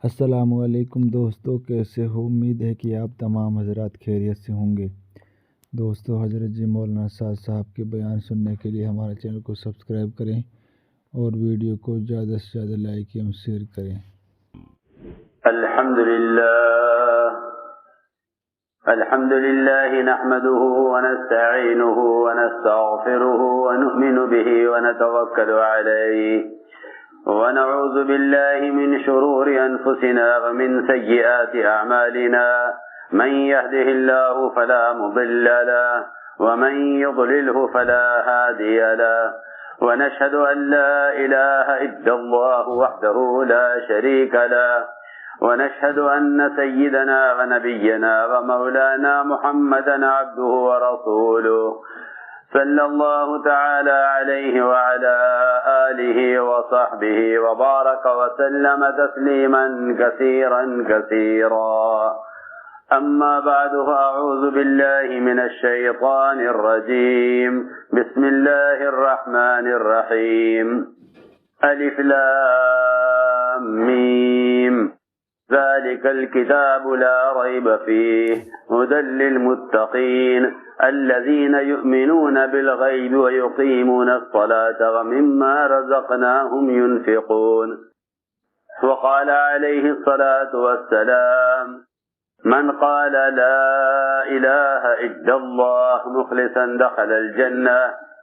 السلام علیکم دوستو، کیسے ہو؟ امید ہے کہ آپ تمام حضرات خیریت سے ہوں گے۔ دوستو، حضرت جی مولانا سعد صاحب کے بیان سننے کے لیے ہمارے چینل کو سبسکرائب کریں اور ویڈیو کو زیادہ سے زیادہ لائک اور شیئر کریں۔ الحمد لله نحمده ونستعينه ونستغفره ونؤمن به ونتوكل عليه ونعوذ بالله من شرور أنفسنا ومن سيئات أعمالنا، من يهده الله فلا مضل له ومن يضلله فلا هادي له، ونشهد أن لا إله إلا الله وحده لا شريك له، ونشهد أن سيدنا ونبينا ومولانا محمدا عبده ورسوله، صلى الله تعالى عليه وعلى آله وصحبه وبارك وسلم تسليما كثيرا كثيرا. أما بعد، فأعوذ بالله من الشيطان الرجيم. بسم الله الرحمن الرحيم. ألف لام ميم، ذلك الكتاب لا ريب فيه، هدى للمتقين الذين يؤمنون بالغيب ويقيمون الصلاة ومما رزقناهم ينفقون. وقال عليه الصلاة والسلام: من قال لا إله إلا الله مخلصا دخل الجنة.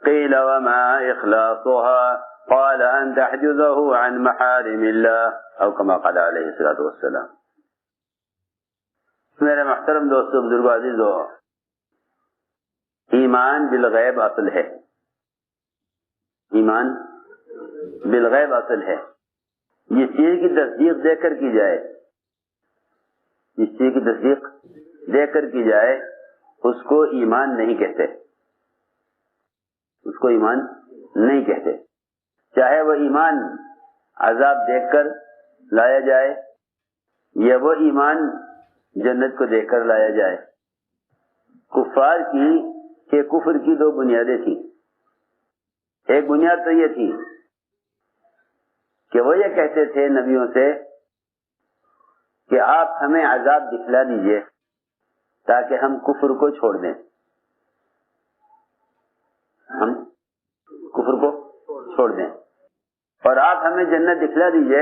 قيل وما إخلاصها؟ قال أن تحجزه عن محارم الله، او كما قال علیہ الصلوۃ والسلام. میرے محترم دوستو، بزرگو، عزیزو، ایمان بالغیب اصل ہے. ایمان بالغیب اصل ہے. جس چیز کی تصدیق دیکھ کر کی جائے، جس چیز کی تصدیق دیکھ کر کی جائے، اس کو ایمان نہیں کہتے، اس کو ایمان نہیں کہتے. چاہے وہ ایمان عذاب دیکھ کر لایا جائے یا وہ ایمان جنت کو دیکھ کر لایا جائے. کفار کی کہ کفر کی دو بنیادیں تھیں. ایک بنیاد تو یہ تھی کہ وہ یہ کہتے تھے نبیوں سے کہ آپ ہمیں عذاب دکھلا دیجئے تاکہ ہم کفر کو چھوڑ دیں، ہم کفر کو چھوڑ دیں، اور آپ ہمیں جنت دکھلا دیجئے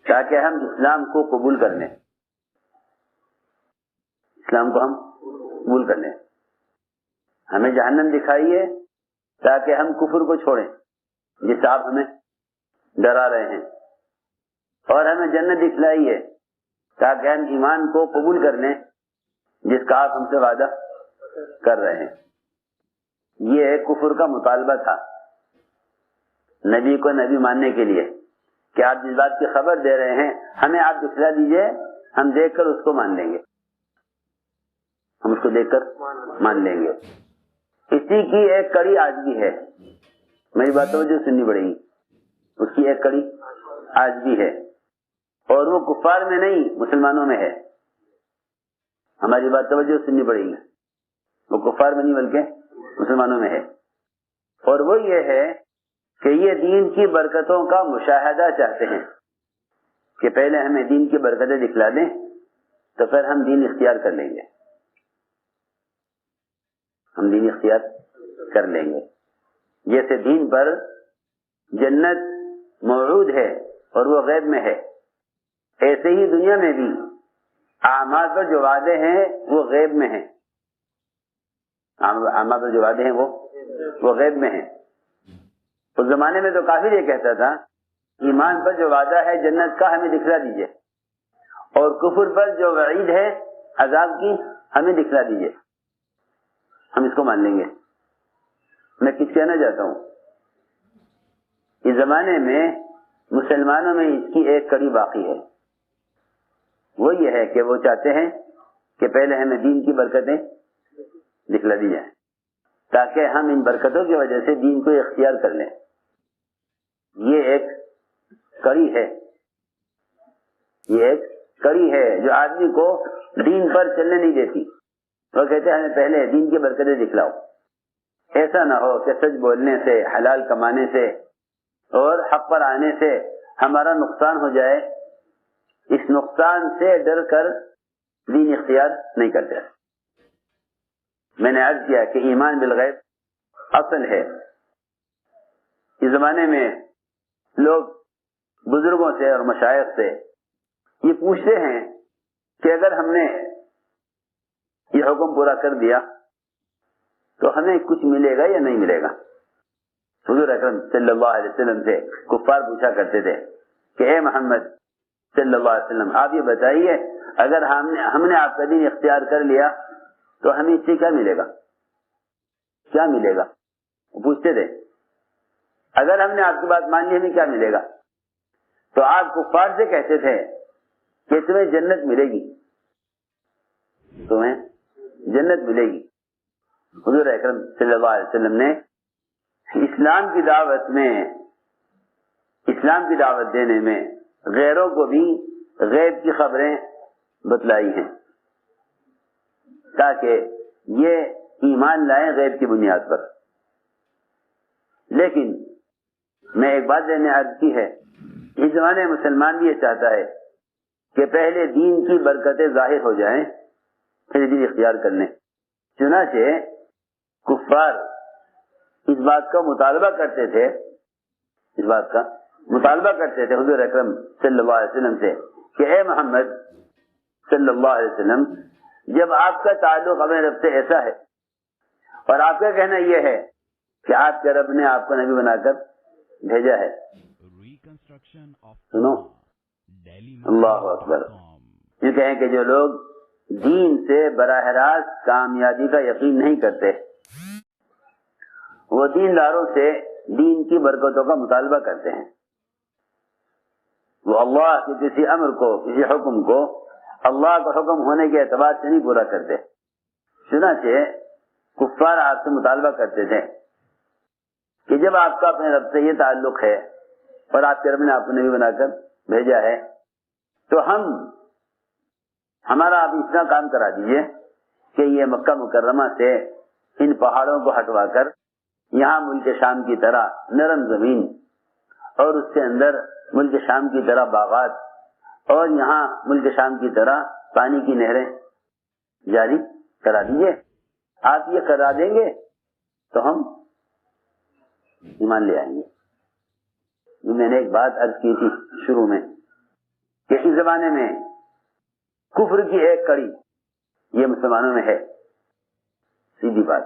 تاکہ ہم اسلام کو قبول کر لیں، اسلام کو ہم قبول کر لیں. ہمیں جہنم دکھائیے تاکہ ہم کفر کو چھوڑیں جس سے آپ ہمیں ڈرا رہے ہیں، اور ہمیں جنت دکھلائیے تاکہ ہم ایمان کو قبول کر لیں جس کا آپ ہم سے وعدہ کر رہے ہیں. یہ کفر کا مطالبہ تھا نبی کو نبی ماننے کے لیے کہ آپ جس بات کی خبر دے رہے ہیں ہمیں آپ دکھلا دیجئے، ہم دیکھ کر اس کو مان لیں گے، ہم اس کو دیکھ کر مان لیں گے. اسی کی ایک کڑی آج بھی ہے. میری بات توجہ سننی پڑے گی. اس کی ایک کڑی آج بھی ہے، اور وہ کفار میں نہیں، مسلمانوں میں ہے. ہماری بات توجہ سننی پڑے گی. وہ کفار میں نہیں بلکہ مسلمانوں میں ہے. اور وہ یہ ہے کہ یہ دین کی برکتوں کا مشاہدہ چاہتے ہیں کہ پہلے ہمیں دین کی برکتیں دکھلا دیں تو پھر ہم دین اختیار کر لیں گے، ہم دین اختیار کر لیں گے. جیسے دین پر جنت موعود ہے اور وہ غیب میں ہے، ایسے ہی دنیا میں بھی اعمال پر جو وعدے ہیں وہ غیب میں ہیں. اعمال پر جو وعدے ہیں وہ غیب میں ہیں. اس زمانے میں تو کافر یہ کہتا تھا ایمان پر جو وعدہ ہے جنت کا ہمیں دکھلا دیجئے، اور کفر پر جو وعید ہے عذاب کی ہمیں دکھلا دیجئے، ہم اس کو مان لیں گے. میں کچھ کہنا چاہتا ہوں، اس زمانے میں مسلمانوں میں اس کی ایک کڑی باقی ہے. وہ یہ ہے کہ وہ چاہتے ہیں کہ پہلے ہمیں دین کی برکتیں دکھلا دی جائیں تاکہ ہم ان برکتوں کی وجہ سے دین کو اختیار کر لیں. یہ ایک کڑی ہے، یہ ایک کڑی ہے جو آدمی کو دین پر چلنے نہیں دیتی. وہ کہتے ہیں ہمیں پہلے دین کی برکتیں دکھلاؤ. ایسا نہ ہو کہ سچ بولنے سے، حلال کمانے سے اور حق پر آنے سے ہمارا نقصان ہو جائے، اس نقصان سے ڈر کر دین اختیار نہیں کرتے. میں نے عرض کیا کہ ایمان بالغیب اصل ہے. اس زمانے میں لوگ بزرگوں سے اور مشائخ سے یہ پوچھتے ہیں کہ اگر ہم نے یہ حکم پورا کر دیا تو ہمیں کچھ ملے گا یا نہیں ملے گا. حضور اکرم صلی اللہ علیہ وسلم سے کفار پوچھا کرتے تھے کہ اے محمد صلی اللہ علیہ وسلم آپ یہ بتائیے اگر ہم نے آپ کا دین اختیار کر لیا تو ہمیں اس سے کیا ملے گا, کیا ملے گا. وہ پوچھتے تھے اگر ہم نے آپ کی بات مان لی ہمیں کیا ملے گا. تو آپ کفار سے کہتے تھے کہ تمہیں جنت ملے گی, تمہیں جنت ملے گی. حضور اکرم صلی اللہ علیہ وسلم نے اسلام کی دعوت دینے میں غیروں کو بھی غیب کی خبریں بتلائی ہیں تاکہ یہ ایمان لائیں غیب کی بنیاد پر. لیکن میں ایک بات نے عرض کی ہے, اس زمانے میں مسلمان بھی یہ چاہتا ہے کہ پہلے دین کی برکتیں ظاہر ہو جائیں پھر دین اختیار کر لیں. چنانچہ کفار اس بات کا مطالبہ کرتے تھے, حضور اکرم صلی اللہ علیہ وسلم سے کہ اے محمد صلی اللہ علیہ وسلم جب آپ کا تعلق اپنے رب سے ایسا ہے اور آپ کا کہنا یہ ہے کہ آپ کے رب نے آپ کو نبی بنا کر بھیجا ہے, سنو اللہ اکبر, یہ کہیں کہ جو لوگ دین سے براہ راست کامیابی کا یقین نہیں کرتے وہ دینداروں سے دین کی برکتوں کا مطالبہ کرتے ہیں. وہ اللہ کے کسی امر کو, کسی حکم کو اللہ کا حکم ہونے کے اعتبار سے نہیں پورا کرتے. چنانچہ کفار آپ سے مطالبہ کرتے تھے کہ جب آپ کا اپنے رب سے یہ تعلق ہے اور آپ کے رب نے آپ کو نبی بنا کر بھیجا ہے تو ہمارا آپ اتنا کام کرا دیجئے کہ یہ مکہ مکرمہ سے ان پہاڑوں کو ہٹوا کر یہاں ملک شام کی طرح نرم زمین اور اس کے اندر ملک شام کی طرح باغات اور یہاں ملک شام کی طرح پانی کی نہریں جاری کرا دیجئے. آپ یہ کرا دیں گے تو ہم ایمان لے آئیں گے. میں نے ایک بات عرض کی تھی شروع میں کہ اس زمانے میں کفر کی ایک کڑی یہ مسلمانوں میں ہے, سیدھی بات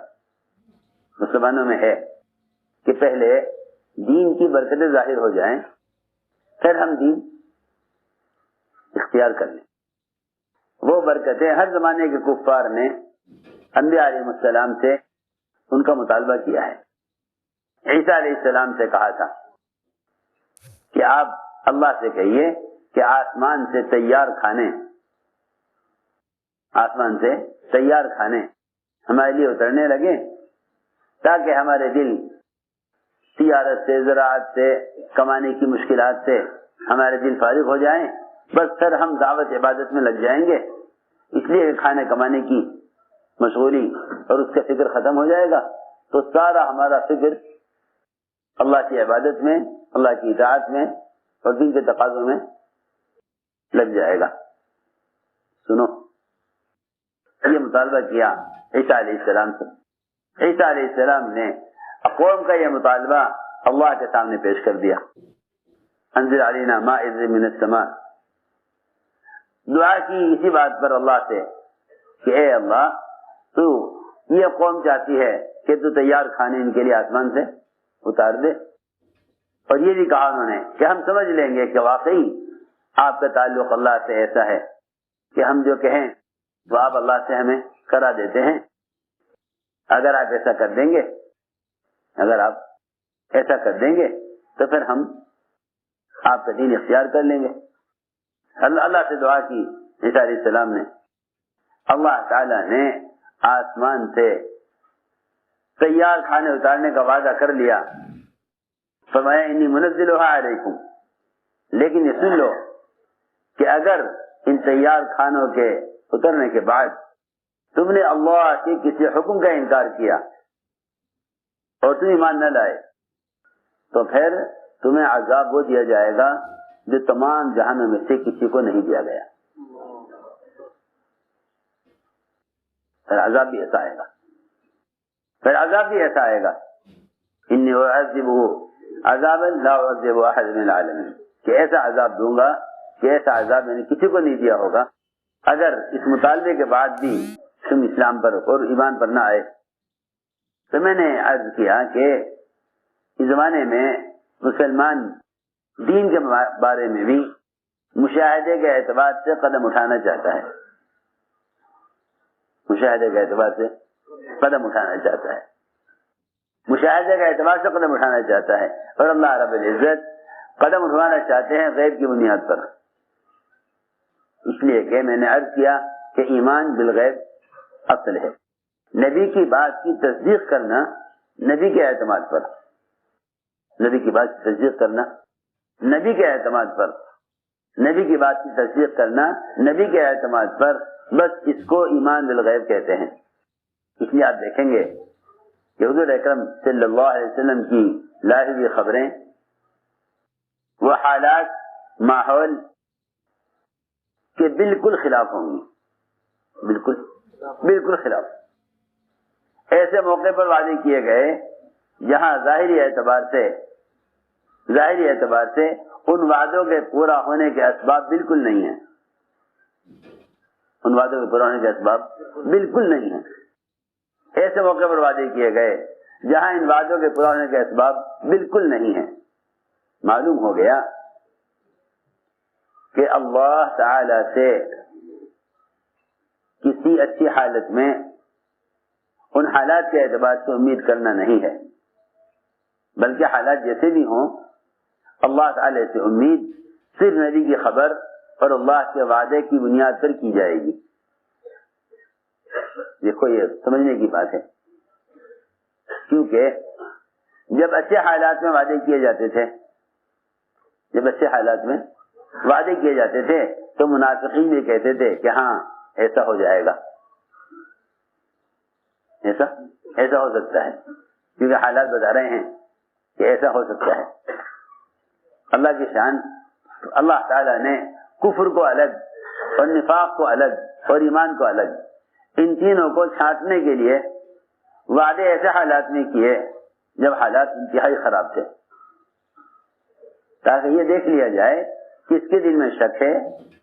مسلمانوں میں ہے کہ پہلے دین کی برکتیں ظاہر ہو جائیں پھر ہم دین اختیار کر لیں. وہ برکتیں ہر زمانے کے کفار نے انبیاء علیہ السلام سے ان کا مطالبہ کیا ہے. عیسیٰ علیہ السلام سے کہا تھا کہ آپ اللہ سے کہیے کہ آسمان سے تیار کھانے ہمارے لیے اترنے لگے تاکہ ہمارے دل تجارت سے, زراعت سے, کمانے کی مشکلات سے ہمارے دل فارغ ہو جائیں, بس پھر ہم دعوت عبادت میں لگ جائیں گے. اس لیے کھانے کمانے کی مشغولی اور اس کا فکر ختم ہو جائے گا تو سارا ہمارا فکر اللہ کی عبادت میں, اللہ کی اطاعت میں اور دین کے تقاضوں میں لگ جائے گا. سنو, یہ مطالبہ کیا عیسیٰ علیہ السلام سے. عیسیٰ علیہ السلام نے قوم کا یہ مطالبہ اللہ کے سامنے پیش کر دیا. انزل علینا مائدۃ من السماء, دعا کی اسی بات پر اللہ سے کہ اے اللہ تو یہ قوم چاہتی ہے کہ تو تیار کھانے ان کے لیے آسمان سے اتار دے. اور یہ بھی کہا انہوں نے کہ ہم سمجھ لیں گے کہ واقعی آپ کا تعلق اللہ سے ایسا ہے کہ ہم جو کہیں وہ آپ اللہ سے ہمیں کرا دیتے ہیں. اگر آپ ایسا کر دیں گے تو پھر ہم آپ کا دین اختیار کر لیں گے. اللہ سے دعا کی عیسیٰ علیہ السلام نے. اللہ تعالی نے آسمان سے تیار کھانے اتارنے کا وعدہ کر لیا. فرمایا انی منزلها علیکم, لیکن یہ سن لو کہ اگر ان تیار کھانوں کے اترنے کے بعد تم نے اللہ کے کسی حکم کا انکار کیا اور تم ایمان نہ لائے تو پھر تمہیں عذاب وہ دیا جائے گا جو تمام جہانوں میں سے کسی کو نہیں دیا گیا. پھر عذاب بھی ایسا آئے گا انی اعذبہ عذابا لا اعذب احد من العالمین، کہ ایسا عذاب دوں گا کہ ایسا عذاب میں نے کسی کو نہیں دیا ہوگا. اگر اس مطالبے کے بعد بھی تم اسلام پر اور ایمان پر نہ آئے. تو میں نے عرض کیا کہ اس زمانے میں مسلمان دین کے بارے میں بھی مشاہدے کے اعتبار سے قدم اٹھانا چاہتا ہے. مشاہدے کے اعتبار سے قدم اٹھانا چاہتا ہے، مشاہدے کے اعتبار سے قدم اٹھانا چاہتا ہے. اور اللہ رب العزت قدم اٹھانا چاہتے ہیں غیب کی بنیاد پر. اس لیے کہ میں نے عرض کیا کہ ایمان بالغیب اصل ہے. نبی کی بات کی تصدیق کرنا نبی کے اعتماد پر، نبی کی بات کی تصدیق کرنا نبی کے اعتماد پر، نبی کی بات کی تصدیق کرنا نبی کے اعتماد پر، بس اس کو ایمان بالغیب کہتے ہیں. اس لیے آپ دیکھیں گے کہ حضور اکرم صلی اللہ علیہ وسلم کی لائی ہوئی خبریں، وہ حالات، ماحول کے بالکل خلاف ہوں گی، بالکل خلاف. ایسے موقع پر وعدے کیے گئے جہاں ظاہری اعتبار سے ان وعدوں کے پورا ہونے کے اسباب بالکل نہیں ہیں. ان وعدوں کے پورا ہونے کے اسباب بالکل نہیں ہیں. ایسے موقع پر وعدے کیے گئے جہاں ان وعدوں کے پورا ہونے کے اسباب بالکل نہیں ہیں. معلوم ہو گیا کہ اللہ تعالی سے کسی اچھی حالت میں ان حالات کے اعتبار سے امید کرنا نہیں ہے، بلکہ حالات جیسے بھی ہوں اللہ تعالی سے امید صرف نبی کی خبر اور اللہ کے وعدے کی بنیاد پر کی جائے گی. دیکھو یہ سمجھنے کی بات ہے، کیونکہ جب اچھے حالات میں وعدے کیے جاتے تھے تو منافقین بھی کہتے تھے کہ ہاں ایسا ہو جائے گا، ایسا ہو سکتا ہے، کیونکہ حالات بتا رہے ہیں کہ ایسا ہو سکتا ہے. اللہ کی شان، اللہ تعالیٰ نے کفر کو الگ اور نفاق کو الگ اور ایمان کو الگ، ان تینوں کو چھانٹنے کے لیے وعدے ایسے حالات میں کیے جب حالات انتہائی خراب تھے، تاکہ یہ دیکھ لیا جائے کس کے دل میں شک ہے،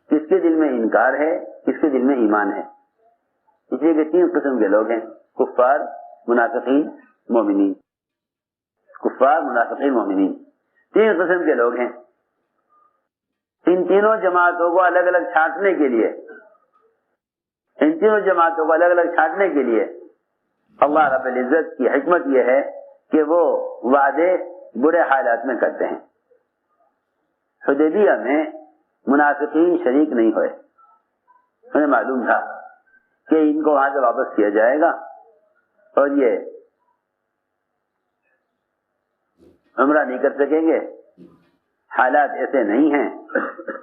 کس کے دل میں انکار ہے، کس کے دل میں ایمان ہے. اس لیے کہ 3 قسم کے لوگ ہیں، کفار، منافقین، مومنین. کفار، منافقین، مومنین، 3 قسم کے لوگ ہیں. ان تینوں جماعتوں کو الگ الگ چھانٹنے کے لیے اللہ رب العزت کی حکمت یہ ہے کہ وہ وعدے برے حالات میں کرتے ہیں. حدیبیہ میں منافقین شریک نہیں ہوئے. انہیں معلوم تھا کہ ان کو وہاں سے واپس کیا جائے گا اور یہ عمرہ نہیں کر سکیں گے. حالات ایسے نہیں ہیں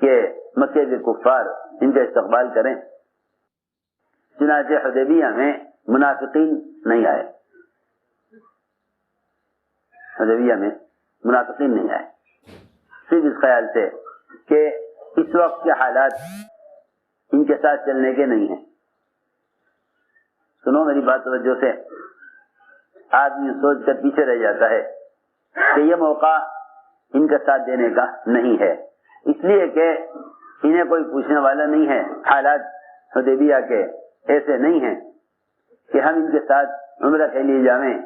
کہ مکے کے کفار ان کا استقبال کریں. چنانچہ حدیبیہ میں منافقین نہیں آئے. صرف اس خیال سے کہ اس وقت کے حالات ان کے ساتھ چلنے کے نہیں ہیں. سنو میری بات توجہ سے. آدمی سوچ کر پیچھے رہ جاتا ہے کہ یہ موقع ان کا ساتھ دینے کا نہیں ہے، اس لیے کہ انہیں کوئی پوچھنے والا نہیں ہے. حالات حدیبیہ کے ایسے نہیں ہیں کہ ہم ان کے ساتھ عمرہ کے لیے جائیں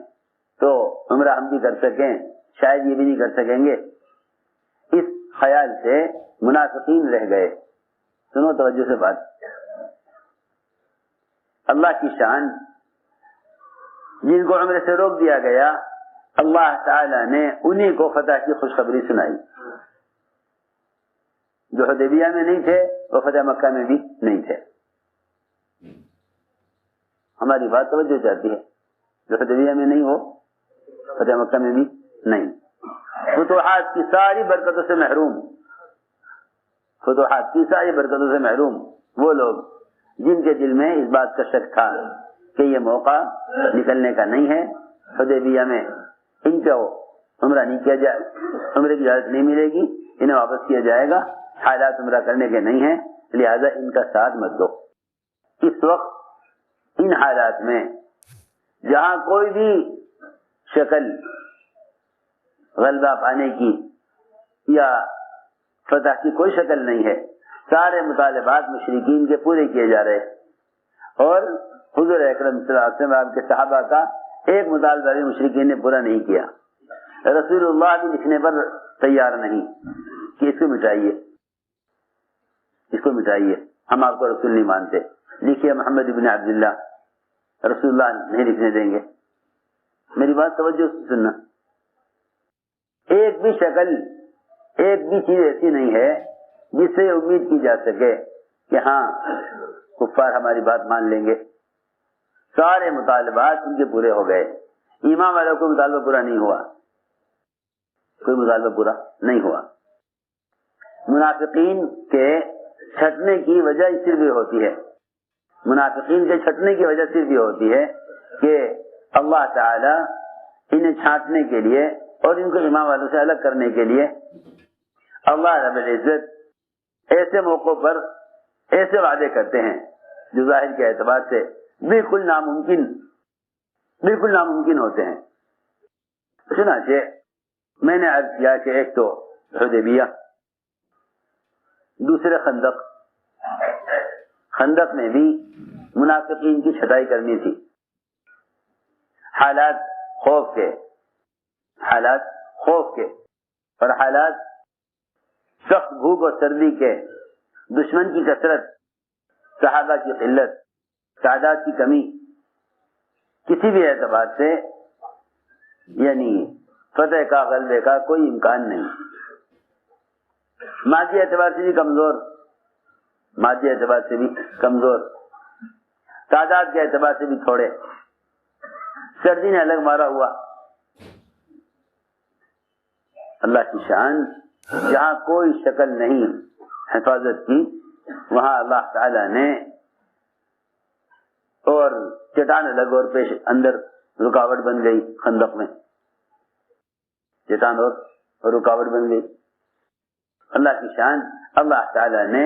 تو عمرہ ہم بھی کر سکیں، شاید یہ بھی نہیں کر سکیں گے. اس خیال سے منافقین رہ گئے. سنو توجہ سے بات. اللہ کی شان، جن کو عمرے سے روک دیا گیا اللہ تعالی نے انہی کو فتح کی خوشخبری سنائی. جو حدیبیہ میں نہیں تھے وہ فتح مکہ میں بھی نہیں تھے. ہماری بات توجہ چاہتی ہے. جو حدیبیہ میں نہیں ہو فتح مکہ میں بھی نہیں. فتوحات کی ساری برکتوں سے محروم وہ لوگ جن کے دل میں اس بات کا شک تھا کہ یہ موقع نکلنے کا نہیں ہے. حدیبیہ میں ان کو عمرہ نہیں کیا جائے، عمرے کی اجازت نہیں ملے گی، انہیں واپس کیا جائے گا، حالات عمرہ کرنے کے نہیں ہیں، لہذا ان کا ساتھ مت دو۔ اس وقت ان حالات میں جہاں کوئی بھی شکل غلبہ پانے کی یا فتح کی کوئی شکل نہیں ہے، سارے مطالبات مشرکین کے پورے کیے جا رہے ہیں، اور حضور اکرم صلی اللہ علیہ وسلم آپ کے صحابہ کا ایک مطالبہ بھی مشرکین نے پورا نہیں کیا۔ رسول اللہ بھی لکھنے پر تیار نہیں کہ اس کو مٹائیے، اس کو مٹائیے، ہم آپ کو رسول نہیں مانتے، لکھیے محمد ابن عبداللہ، رسول اللہ نہیں لکھنے دیں گے۔ میری بات توجہ سے سننا، ایک بھی شکل، ایک بھی چیز ایسی نہیں ہے جس سے امید کی جا سکے کہ ہاں کفار ہماری بات مان لیں گے۔ سارے مطالبات ان کے پورے ہو گئے، ایمان والوں کو مطالبہ پورا نہیں ہوا، کوئی مطالبہ پورا نہیں ہوا۔ منافقین کے چھٹنے کی وجہ صرف یہ ہوتی ہے، منافقین کے چھٹنے کی وجہ صرف یہ ہوتی ہے کہ اللہ تعالی انہیں چھانٹنے کے لیے اور ان کو ایمان والوں سے الگ کرنے کے لیے اللہ رب العزت ایسے موقعوں پر ایسے وعدے کرتے ہیں جو ظاہر کے اعتبار سے بالکل ناممکن ہوتے ہیں۔ چنانچہ میں نے عرض کیا کہ ایک تو حدیبیہ، دوسرے خندق میں بھی منافقین کی چھٹائی کرنی تھی، حالات خوف کے اور حالات سخت بھوک اور سردی کے، دشمن کی کثرت، صحابہ کی قلت، تعداد کی کمی، کسی بھی اعتبار سے یعنی فتح کا، غلبے کا کوئی امکان نہیں، مادی اعتبار سے بھی کمزور، تعداد کے اعتبار سے بھی تھوڑے، سردی نے الگ مارا ہوا۔ اللہ کی شان، جہاں کوئی شکل نہیں حفاظت کی، وہاں اللہ تعالی نے اور چٹان الگ اور پیش اندر رکاوٹ بن گئی، خندق میں چٹان اور رکاوٹ بن گئی۔ اللہ کی شان، اللہ تعالی نے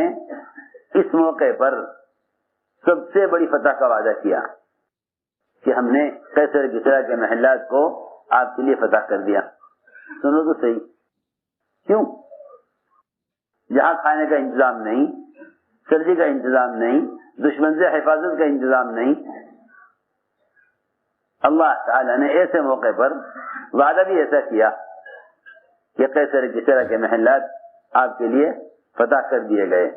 اس موقع پر سب سے بڑی فتح کا وعدہ کیا کہ ہم نے قیصر کسریٰ کے محلات کو آپ کے لیے فتح کر دیا۔ سنو تو صحیح، کیوں؟ جہاں کھانے کا انتظام نہیں، سردی کا انتظام نہیں، دشمن سے حفاظت کا انتظام نہیں، اللہ تعالی نے ایسے موقع پر وعدہ بھی ایسا کیا کہ قیصر کسریٰ کے محلات آپ کے لیے فتح کر دیے گئے۔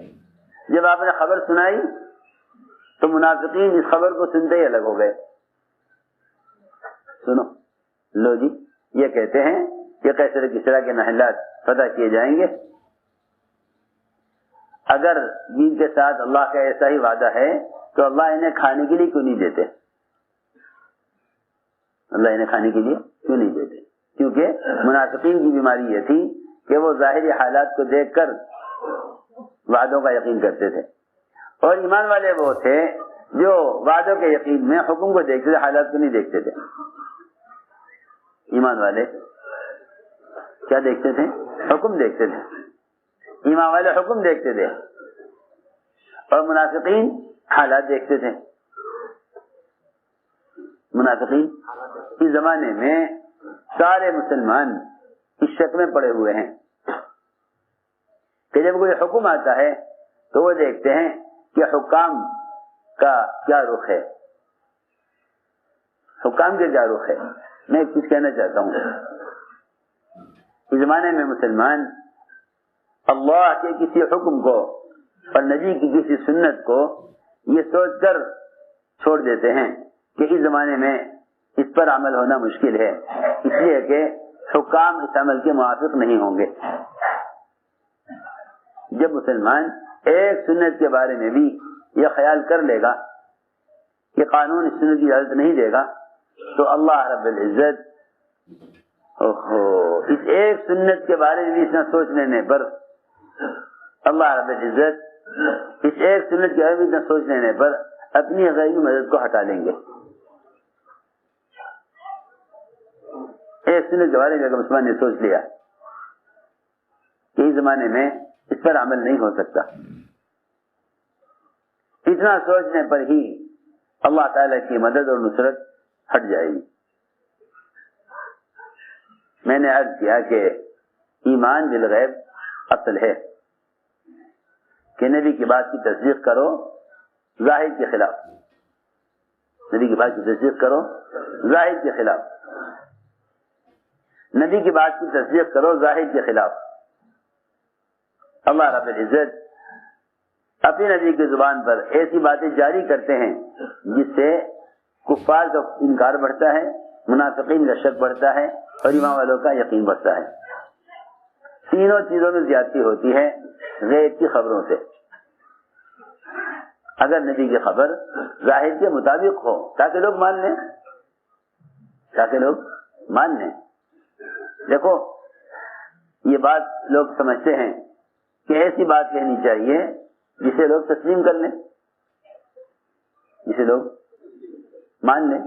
جب آپ نے خبر سنائی تو منافقین اس خبر کو سنتے ہی الگ ہو گئے۔ سنو، لو جی، یہ کہتے ہیں کہ قیصر کسریٰ کے محلات فتح کیے جائیں گے۔ اگر دین کے ساتھ اللہ کا ایسا ہی وعدہ ہے تو اللہ انہیں کھانے کے لیے کیوں نہیں دیتے؟ اللہ انہیں کھانے کے لیے کیوں نہیں دیتے؟ کیونکہ منافقین کی بیماری یہ تھی کہ وہ ظاہری حالات کو دیکھ کر وعدوں کا یقین کرتے تھے، اور ایمان والے وہ تھے جو وعدوں کے یقین میں حکم کو دیکھتے تھے، حالات کو نہیں دیکھتے تھے۔ ایمان والے کیا دیکھتے تھے؟ حکم دیکھتے تھے، ایمان والے حکم دیکھتے تھے، اور منافقین حالات دیکھتے تھے۔ منافقین اس زمانے میں سارے مسلمان اس شک میں پڑے ہوئے ہیں کہ جب کوئی حکم آتا ہے تو وہ دیکھتے ہیں کہ حکام کا کیا رخ ہے، حکام کے کیا رخ ہے۔ میں کچھ کہنا چاہتا ہوں، اس زمانے میں مسلمان اللہ کے کسی حکم کو اور نبی کی کسی سنت کو یہ سوچ کر چھوڑ دیتے ہیں کہ اس زمانے میں اس پر عمل ہونا مشکل ہے، اس لیے کہ حکام اس عمل کے موافق نہیں ہوں گے۔ جب مسلمان ایک سنت کے بارے میں بھی یہ خیال کر لے گا کہ قانون اس سنت کی اجازت نہیں دے گا تو اللہ رب العزت اس ایک سنت کے بارے میں بھی اتنا سوچ لینے پر اللہ رب العزت اس ایک سنت کے بارے میں اتنا سوچ لینے پر اپنی غیبی مدد کو ہٹا لیں گے۔ ایک سنت کے بارے میں اگر مسلمان نے سوچ لیا کہ زمانے میں اس پر عمل نہیں ہو سکتا. اتنا سوچنے پر ہی اللہ تعالیٰ کی مدد اور نصرت ہٹ جائے گی. میں نے عرض کیا کہ ایمان بالغیب اصل ہے کہ نبی کی بات کی تصدیق کرو ظاہر کے خلاف. نبی کی بات کی تصدیق کرو ظاہر کے خلاف. نبی کی بات کی تصدیق کرو ظاہر کے خلاف. اللہ رب العزت اپنی نبی کی زبان پر ایسی باتیں جاری کرتے ہیں جس سے کفار کا انکار بڑھتا ہے, منافقین کا شک بڑھتا ہے اور ایمان والوں کا یقین بڑھتا ہے. تینوں چیزوں میں زیادتی ہوتی ہے غیب کی خبروں سے. اگر نبی کی خبر ظاہر کے مطابق ہو تاکہ لوگ مان لیں, تاکہ لوگ مان لیں. دیکھو یہ بات لوگ سمجھتے ہیں کہ ایسی بات کہنی چاہیے جسے لوگ تسلیم کر لیں, جسے لوگ مان لیں.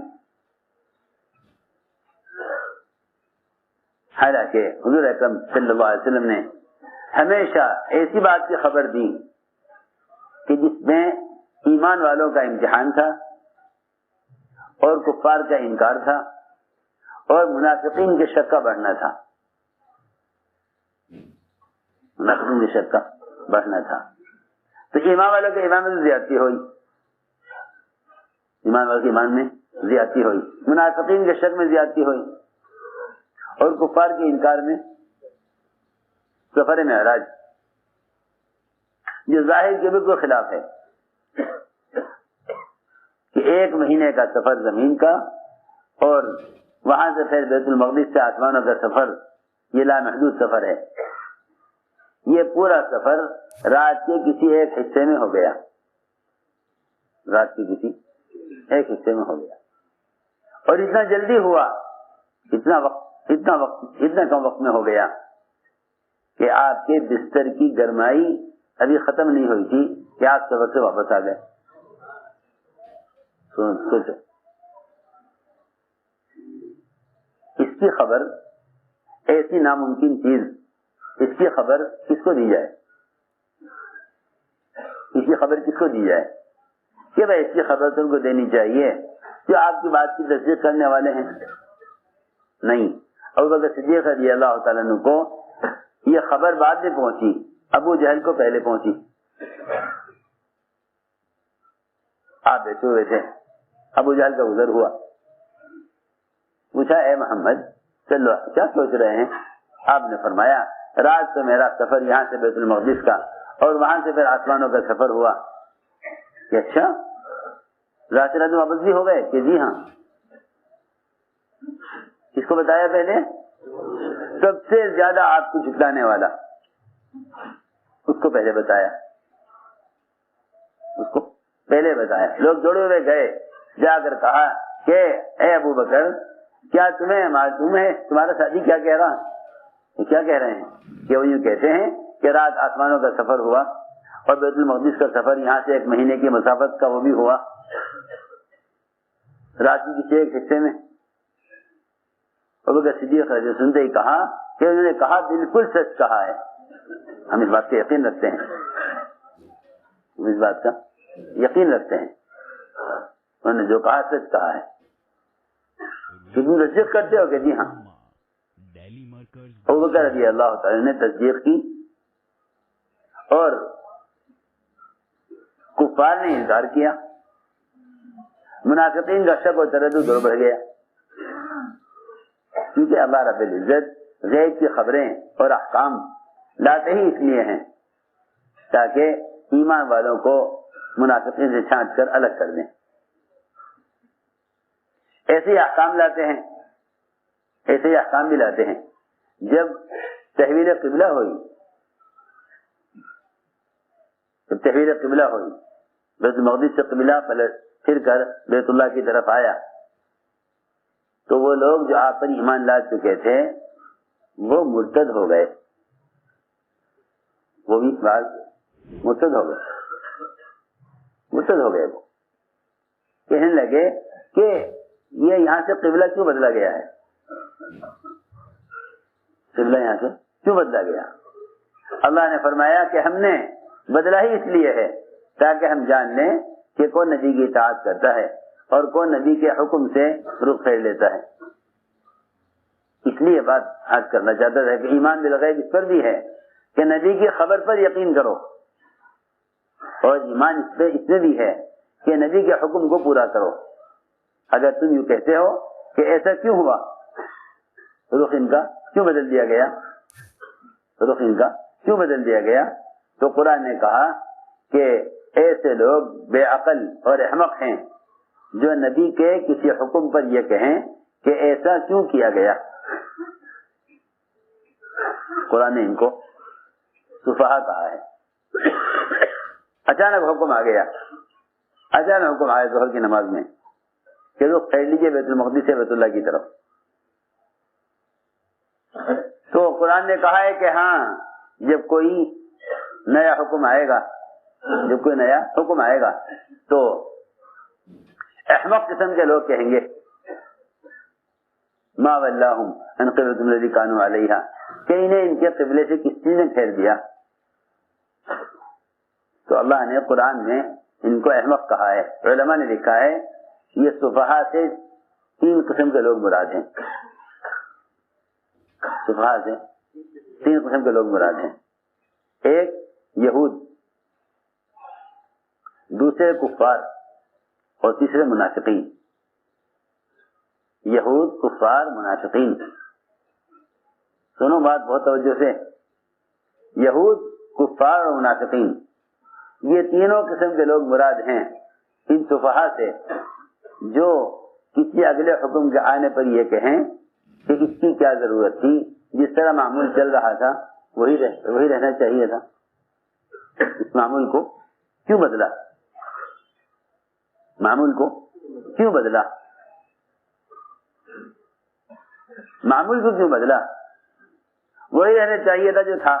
حالانکہ حضور اکرم صلی اللہ علیہ وسلم نے ہمیشہ ایسی بات کی خبر دی کہ جس میں ایمان والوں کا امتحان تھا اور کفار کا انکار تھا اور منافقین کے شک کا بڑھنا تھا. منافقین کے شک کا بڑھنا تھا. تو ایمان والوں کے ایمان میں زیادتی ہوئی, ایمان والوں کے ایمان میں زیادتی ہوئی, منافقین کے شک میں زیادتی ہوئی اور کفار کے انکار میں. سفر معراج جو ظاہر کے بالکل خلاف ہے کہ 1 مہینے کا سفر زمین کا اور وہاں سے پھر بیت المقدس سے آسمانوں کا سفر, یہ لامحدود سفر ہے. یہ پورا سفر رات کے کسی ایک حصے میں ہو گیا, رات کے کسی ایک حصے میں ہو گیا. اور اتنا جلدی ہوا, اتنا کم وقت میں ہو گیا کہ آپ کے بستر کی گرمائی ابھی ختم نہیں ہوئی تھی کہ آپ سفر سے واپس آ گئے. سوچو اس کی خبر, ایسی ناممکن چیز, اس کی خبر کس کو دی جائے, اس کی خبر کس کو دی جائے کہ بھائی اس کی خبر تم کو دینی چاہیے جو آپ کی بات کی تصدیق کرنے والے ہیں. نہیں, ابوبکر صدیق رضی اللہ تعالیٰ عنہ کو یہ خبر بعد میں پہنچی, ابو جہل کو پہلے پہنچی. آپ بیٹھے ہوئے تھے, ابو جہل کا گزر ہوا, پوچھا اے محمد چلو کیا سوچ رہے ہیں؟ آپ نے فرمایا رات تو میرا سفر یہاں سے بیت المقدس کا اور وہاں سے پھر آسمانوں کا سفر ہوا. کہ اچھا رات رات واپس بھی ہو گئے؟ کہ جی ہاں. کس کو بتایا پہلے؟ سب سے زیادہ آپ کو جھٹلانے والا, اس کو پہلے بتایا, اس کو پہلے بتایا. لوگ جوڑے ہوئے گئے, جا کر کہا کہ اے ابو بکر کیا تمہیں معلوم ہے تمہارا ساتھی کیا کہہ رہا؟ کیا کہہ رہے ہیں کہ وہ یوں کہتے ہیں کہ رات آسمانوں کا سفر ہوا اور بیت المقدس کا سفر یہاں سے 1 مہینے کی مسافت کا وہ بھی ہوا رات کی کسی ایک حصے میں. ابوبکر صدیق سنتے ہی کہا کہ انہوں نے کہا بالکل سچ کہا ہے, ہم اس بات کا یقین رکھتے ہیں, ہم اس بات کا یقین رکھتے ہیں, انہوں نے جو کہا سچ کہا ہے. تم تصدیق کرتے ہو کہ جی ہاں. ابوبکر رضی اللہ تعالی نے تصدیق کی اور کفار نے انکار کیا. منافقین کا شک و تردد اور بڑھ گیا, کیونکہ اللہ رب العزت غیب کی خبریں اور احکام لاتے ہی اس لیے ہیں تاکہ ایمان والوں کو منافقین سے چھانٹ کر الگ کر دیں. ایسے احکام لاتے ہیں, ایسے احکام بھی لاتے ہیں. جب تحویل قبلہ ہوئی, جب تحویل قبلہ ہوئی, بیت المقدس سے قبلہ پلٹ پھر کر بیت اللہ کی طرف آیا, تو وہ لوگ جو آپ پر ایمان لا چکے تھے وہ مرتد ہو گئے, وہ بھی مرتد ہو گئے, مرتد ہو گئے. وہ کہنے لگے کہ یہ یہاں سے قبلہ کیوں بدلا گیا ہے, قبلہ یہاں سے کیوں بدلا گیا؟ اللہ نے فرمایا کہ ہم نے بدلہ ہی اس لیے ہے تاکہ ہم جان لیں کہ کون نبی کی اطاعت کرتا ہے اور کون نبی کے حکم سے رخ پھیر لیتا ہے. اس لیے بات عرض کرنا چاہتا تھا کہ ایمان بالغیب اس پر بھی ہے کہ نبی کی خبر پر یقین کرو، اور ایمان اس میں بھی ہے کہ نبی کے حکم کو پورا کرو. اگر تم یوں کہتے ہو کہ ایسا کیوں ہوا، رخ ان کا کیوں بدل دیا گیا، رخ ان کا کیوں بدل دیا گیا، تو قرآن نے کہا کہ ایسے لوگ بے عقل اور احمق ہیں جو نبی کے کسی حکم پر یہ کہیں کہ ایسا کیوں کیا گیا. قرآن نے ان کو سفہا کہا ہے. اچانک حکم آ گیا، اچانک حکم آیا ظہر کی نماز میں کہ رخ پھیر لیجیے بیت المقدس سے بیت اللہ کی طرف. تو قرآن نے کہا ہے کہ ہاں جب کوئی نیا حکم آئے گا، جب کوئی نیا حکم آئے گا تو احمق قسم کے لوگ کہیں گے ما ولاہم عن قبلتہم الذی کانوا علیہا، کہ انہیں ان کے قبلے سے کس چیز نے پھیر دیا. تو اللہ نے قرآن میں ان کو احمق کہا ہے. علماء نے لکھا ہے یہ سفہا سے 3 قسم کے لوگ مراد ہیں. سفہا سے 3 قسم کے لوگ مراد ہیں. ایک یہود، دوسرے کفار، اور تیسرے منافقین. یہود، کفار، منافقین. سنو بات بہت توجہ سے. یہود، کفار اور منافقین، یہ تینوں قسم کے لوگ مراد ہیں ان سفہا سے جو کسی اگلے حکم کے آنے پر یہ کہیں کہ اس کی کیا ضرورت تھی، جس طرح معمول چل رہا تھا وہی رہنا چاہیے تھا، اس معمول کو کیوں بدلا، معمول کو کیوں بدلا، معمول کو کیوں بدلا، وہی رہنا چاہیے تھا جو تھا.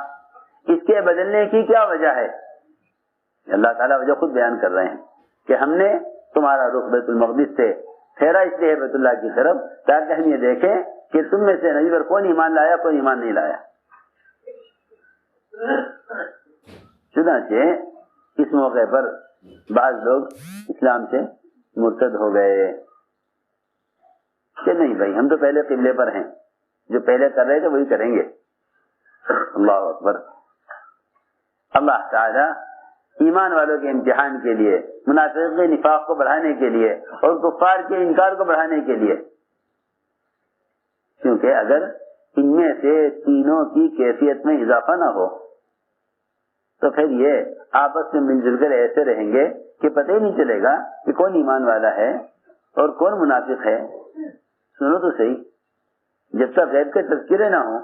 اس کے بدلنے کی کیا وجہ ہے؟ اللہ تعالیٰ وجہ خود بیان کر رہے ہیں کہ ہم نے تمہارا رخ بیت المقدس سے پھیرا اس لیے بیت اللہ کی طرف تاکہ ہم یہ دیکھیں کہ تم میں سے نبی پر کون ایمان لایا، کون ایمان نہیں لایا. چنانچہ اس موقع پر بعض لوگ اسلام سے مرتد ہو گئے کہ نہیں بھائی ہم تو پہلے قبلے پر ہیں، جو پہلے کر رہے تھے وہی کریں گے. اللہ اکبر. اللہ تعالی ایمان والوں کے امتحان کے لیے، منافقین کے نفاق کو بڑھانے کے لیے اور کفار کے انکار کو بڑھانے کے لیے، کیونکہ اگر ان میں سے تینوں کی کیفیت میں اضافہ نہ ہو تو پھر یہ آپس میں مل جل کر ایسے رہیں گے کہ پتہ ہی نہیں چلے گا کہ کون ایمان والا ہے اور کون منافق ہے. سنو تو صحیح، جب تک غیب کے تذکرے نہ ہوں،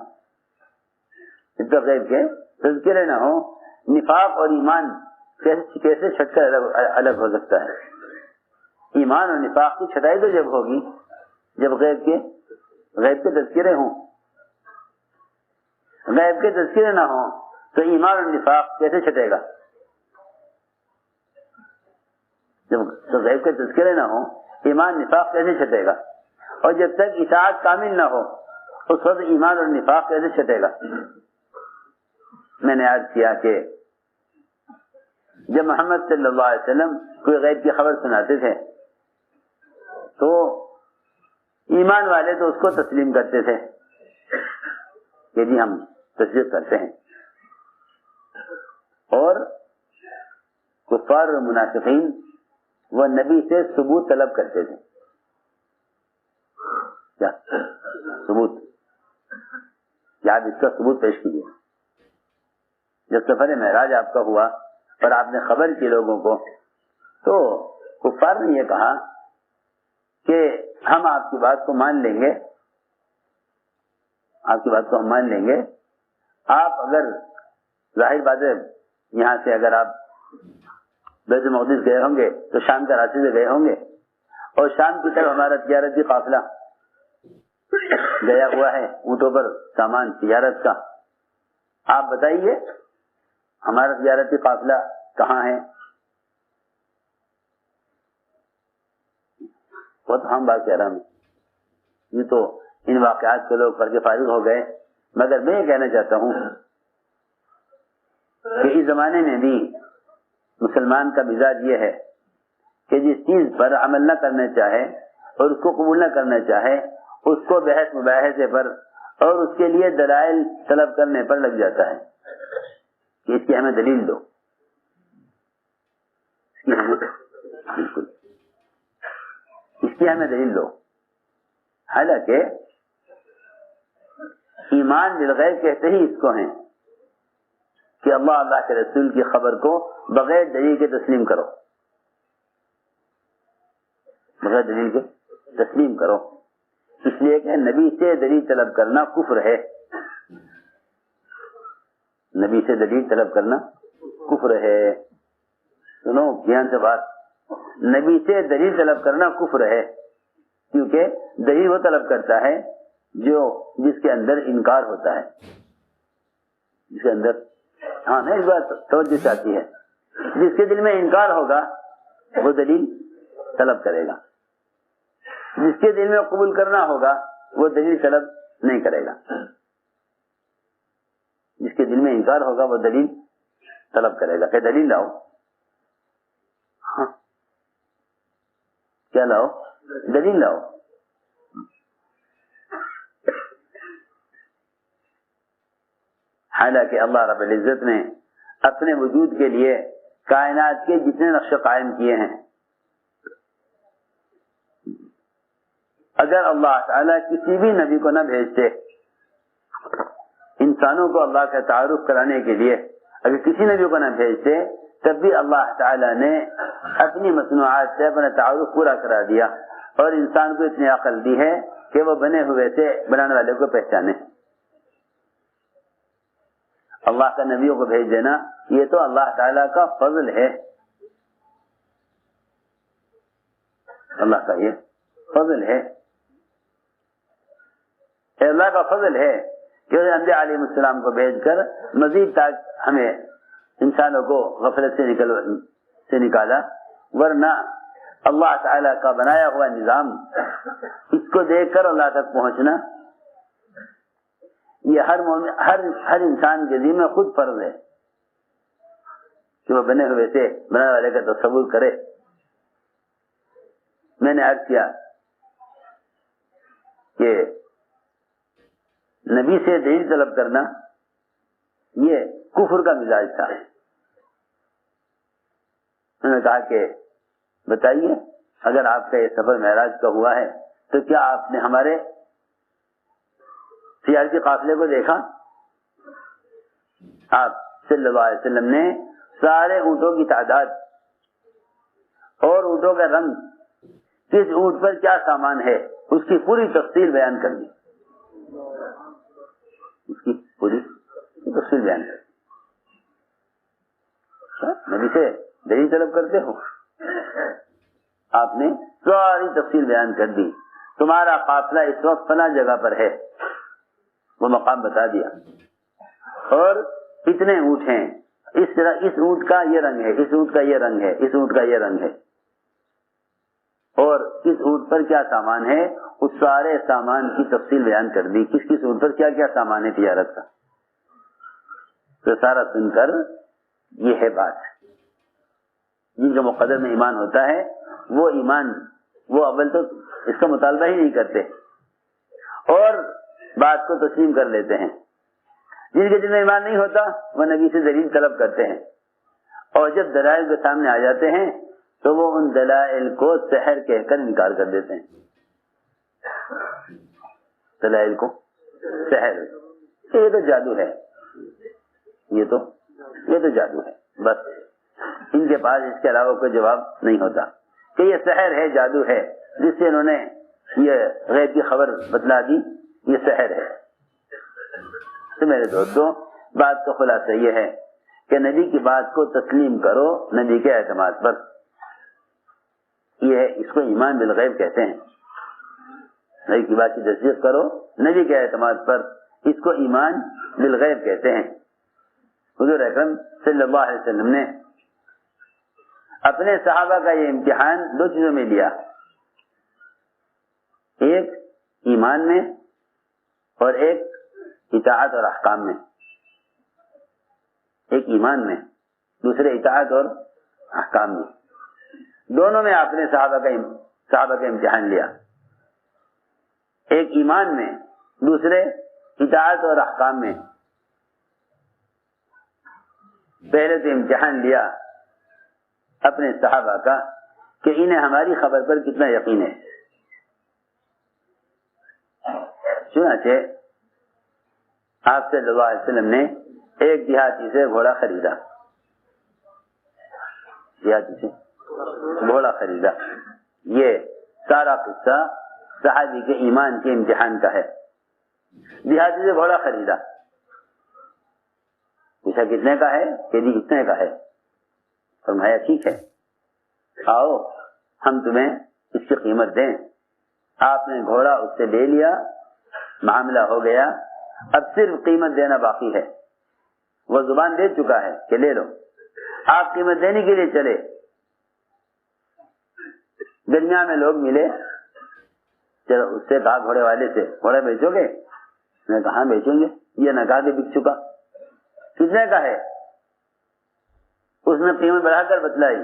جب تک غیب کے تذکرے نہ ہوں، نفاق اور ایمان کیسے چھٹ کر الگ ہو سکتا ہے؟ ایمان اور نفاق کی چھٹائی تو جب ہوگی جب غیب کے تذکرے ہوں. غیب کے تذکرے نہ ہوں تو ایمان اور نفاق کیسے چھٹے گا؟ جب غیب کے تذکرے نہ ہوں ایمان نفاق کیسے چھٹے گا؟ اور جب تک اطاعت کامل نہ ہو اس وقت ایمان اور نفاق کیسے چھٹے گا؟ میں نے عرض کیا کہ جب محمد صلی اللہ علیہ وسلم کوئی غیب کی خبر سناتے تھے تو ایمان والے تو اس کو تسلیم کرتے تھے کہ جی ہم تصدیق کرتے ہیں، اور کفار اور منافقین وہ نبی سے ثبوت طلب کرتے تھے. کیا ثبوت؟ کیا آپ اس کا ثبوت پیش کیجیے. جب سفر معراج آپ کا ہوا اور آپ نے خبر کی لوگوں کو تو کفار نے یہ کہا کہ ہم آپ کی بات کو مان لیں گے، آپ کی بات کو ہم مان لیں گے، آپ اگر ظاہر بات ہے یہاں سے اگر آپ بیت المقدس گئے ہوں گے تو شام کے راستے سے گئے ہوں گے اور شام کی طرف ہمارا تجارتی قافلہ گیا ہوا ہے، اونٹوں پر سامان تجارت کا، آپ بتائیے ہمارا تجارتی قافلہ کہاں ہے؟ بہت ہم بات کہہ رہا ہوں، یہ تو ان واقعات کے لوگ فرق فارغ ہو گئے، مگر میں یہ کہنا چاہتا ہوں کہ اس زمانے میں بھی مسلمان کا مزاج یہ ہے کہ جس چیز پر عمل نہ کرنا چاہے اور اس کو قبول نہ کرنا چاہے اس کو بحث مباحثے پر اور اس کے لیے دلائل طلب کرنے پر لگ جاتا ہے کہ اس کی ہمیں دلیل دو، بالکل اس کی ہمیں دلیل دو. حالانکہ ایمان بالغیب کہتے ہی اس کو ہیں کہ اللہ کے رسول کی خبر کو بغیر دلیل کے تسلیم کرو، بغیر دلیل کے تسلیم کرو. اس لیے کہ نبی سے دلیل طلب کرنا کفر ہے، نبی سے دلیل طلب کرنا کفر ہے. سنو دھیان سے بات، نبی سے دلیل طلب کرنا کفر ہے، کیونکہ دلیل وہ طلب کرتا ہے جس کے اندر انکار ہوتا ہے، جس کے اندر نہیں اس بات توجہ چاہتی ہے، جس کے دل میں انکار ہوگا وہ دلیل طلب کرے گا، جس کے دل میں قبول کرنا ہوگا وہ دلیل طلب نہیں کرے گا. جس کے دل میں انکار ہوگا وہ دلیل طلب کرے گا کہ دلیل لاؤ. کیا لاؤ؟ دلیل لاؤ. حالانکہ اللہ رب العزت نے اپنے وجود کے لیے کائنات کے جتنے نقش قائم کیے ہیں، اگر اللہ تعالیٰ کسی بھی نبی کو نہ بھیجتے، انسانوں کو اللہ کا تعارف کرانے کے لیے اگر کسی نبی کو نہ بھیجتے، تب بھی اللہ تعالیٰ نے اپنی مصنوعات سے اپنا تعارف پورا کرا دیا اور انسان کو اتنی عقل دی ہے کہ وہ بنے ہوئے سے بنانے والے کو پہچانے. اللہ کا نبیوں کو بھیج دینا یہ تو اللہ تعالیٰ کا فضل ہے، اللہ کا یہ فضل ہے، اللہ کا فضل ہے کہ انبیاء علیہ السلام کو بھیج کر مزید تک ہمیں انسانوں کو غفلت سے نکالا. ورنہ اللہ تعالیٰ کا بنایا ہوا نظام، اس کو دیکھ کر اللہ تک پہنچنا یہ ہر انسان کے ذمہ خود فرض ہے کہ وہ بنے ہوئے سے بنانے والے کا تصور کرے. میں نے عرض کیا کہ نبی سے دلیل طلب کرنا یہ کفر کا مزاج تھا. انہوں نے کہا کہ بتائیے اگر آپ کا یہ سفر معراج کا ہوا ہے تو کیا آپ نے ہمارے تجارتی قافلے کو دیکھا؟ آپ صلی اللہ علیہ وسلم نے سارے اونٹوں کی تعداد اور اونٹوں کا رنگ، کس اونٹ پر کیا سامان ہے، اس کی پوری تفصیل بیان کر دی، اس کی پوری تفصیل بیان کر دی. نبی سے دلیل طلب کرتے ہو؟ آپ نے ساری تفصیل بیان کر دی. تمہارا قافلہ اس وقت فلاں جگہ پر ہے، وہ مقام بتا دیا، اور اتنے اونٹ ہیں، اس طرح اس اونٹ کا یہ رنگ ہے، اس اونٹ کا یہ رنگ ہے، اس اونٹ کا یہ رنگ ہے، اور اس اونٹ پر کیا سامان ہے، اس سارے سامان کی تفصیل بیان کر دی، کس کس اونٹ پر کیا کیا سامان ہے تجارت کا. تو سارا سن کر یہ ہے بات. جن کا مقدر میں ایمان ہوتا ہے وہ ایمان، وہ اول تو اس کا مطالبہ ہی نہیں کرتے اور بات کو تسلیم کر لیتے ہیں. جن کے دل میں ایمان نہیں ہوتا وہ نبی سے دلیل طلب کرتے ہیں، اور جب دلائل کے سامنے آ جاتے ہیں تو وہ ان دلائل کو سحر کہہ کر انکار کر دیتے ہیں. دلائل کو سحر، یہ تو جادو ہے، یہ تو جادو ہے. بس ان کے پاس اس کے علاوہ کوئی جواب نہیں ہوتا کہ یہ سحر ہے، جادو ہے، جس سے انہوں نے یہ غیب کی خبر بتلا دی، یہ سحر ہے. تو میرے دوستوں، بات کا خلاصہ یہ ہے کہ نبی کی بات کو تسلیم کرو نبی کے اعتماد پر. یہ ہے، اس کو ایمان بالغیب کہتے ہیں. نبی کی بات کی تصدیق کرو نبی کے اعتماد پر، اس کو ایمان بالغیب کہتے ہیں. حضور اکرم صلی اللہ علیہ وسلم نے اپنے صحابہ کا یہ امتحان دو چیزوں میں لیا، ایک ایمان میں اور ایک اطاعت اور احکام میں. ایک ایمان میں، دوسرے اطاعت اور احکام میں، دونوں میں آپ نے صحابہ کا امتحان لیا، ایک ایمان میں، دوسرے اطاعت اور احکام میں۔ پہلے تو امتحان لیا اپنے صحابہ کا کہ انہیں ہماری خبر پر کتنا یقین ہے۔ چنانچہ آپ صلی اللہ علیہ وسلم نے ایک دیہاتی سے گھوڑا خریدا، دیہاتی سے گھوڑا خریدا۔ یہ سارا قصہ صحابی کے ایمان کے امتحان کا ہے۔ دیہاتی سے گھوڑا خریدا، پوچھا کتنے کا ہے؟ کہ جی اتنے کا ہے۔ فرمایا ٹھیک ہے، آؤ ہم تمہیں اس کی قیمت دیں۔ آپ نے گھوڑا اس سے لے لیا، معاملہ ہو گیا، اب صرف قیمت دینا باقی ہے۔ وہ زبان دے چکا ہے کہ لے لو، آپ قیمت دینے کے لیے چلے، درمیان میں لوگ ملے، چلو اس سے کہا گھوڑے والے سے گھوڑا بیچو گے؟ اس نے کہا بیچیں گے، یہ نہ کہا کہ بک چکا۔ کتنے کا ہے؟ اس نے قیمت بڑھا کر بتلائی۔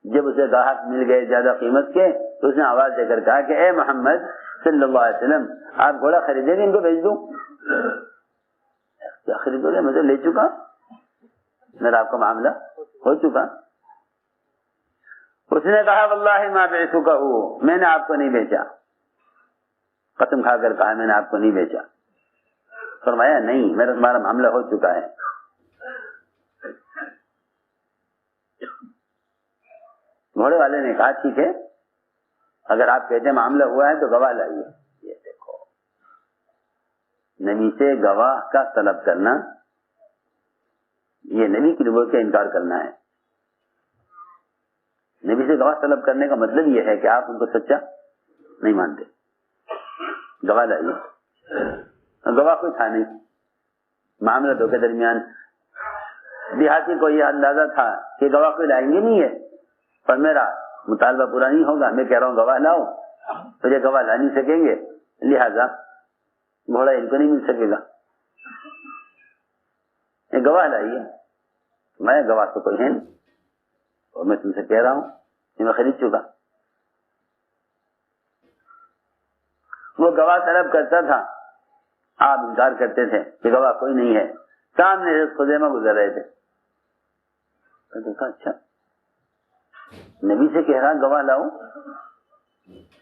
جب اسے گاہک مل گئے زیادہ قیمت کے تو اس نے آواز دے کر کہا کہ اے محمد صلی اللہ علیہ وسلم، آپ گھوڑا خریدیں گے ان کو بیچ دوں؟ کیا خریدو گے؟ میں تو لے چکا، میرا آپ کا معاملہ ہو چکا۔ اس نے کہا واللہ ما بعتکہ، میں نے آپ کو نہیں بیچا، قسم کھا کر کہا میں نے آپ کو نہیں بیچا۔ فرمایا نہیں، ہمارا معاملہ ہو چکا ہے۔ گھوڑے والے نے کہا ٹھیک ہے، اگر آپ کہتے ہیں معاملہ ہوا ہے تو گواہ لائیے۔ یہ دیکھو، نبی سے گواہ کا طلب کرنا، یہ نبی کی نبوت کا انکار کرنا ہے۔ نبی سے گواہ طلب کرنے کا مطلب یہ ہے کہ آپ ان کو سچا نہیں مانتے۔ گواہ لائیے، گواہ کوئی تھا نہیں، معاملہ دو کے درمیان۔ دیہاتی کو یہ اندازہ تھا کہ گواہ کوئی لائیں گے نہیں ہے، پر میرا مطالبہ پورا نہیں ہوگا، میں کہہ رہا ہوں گواہ لاؤ، تو یہ گواہ لا نہیں سکیں گے، لہذا گھوڑا ان کو نہیں مل سکے گا، یہ گواہ لائیے۔ میں گواہ تو کوئی ہے نہیں، اور میں تم سے کہہ رہا ہوں کہ میں خرید چکا۔ وہ گواہ طلب کرتا تھا، آپ انکار کرتے تھے کہ گواہ کوئی نہیں ہے۔ سامنے سے خزیمہ گزر رہے تھے، دیکھا اچھا نبی سے کہہ رہا گواہ لاؤ،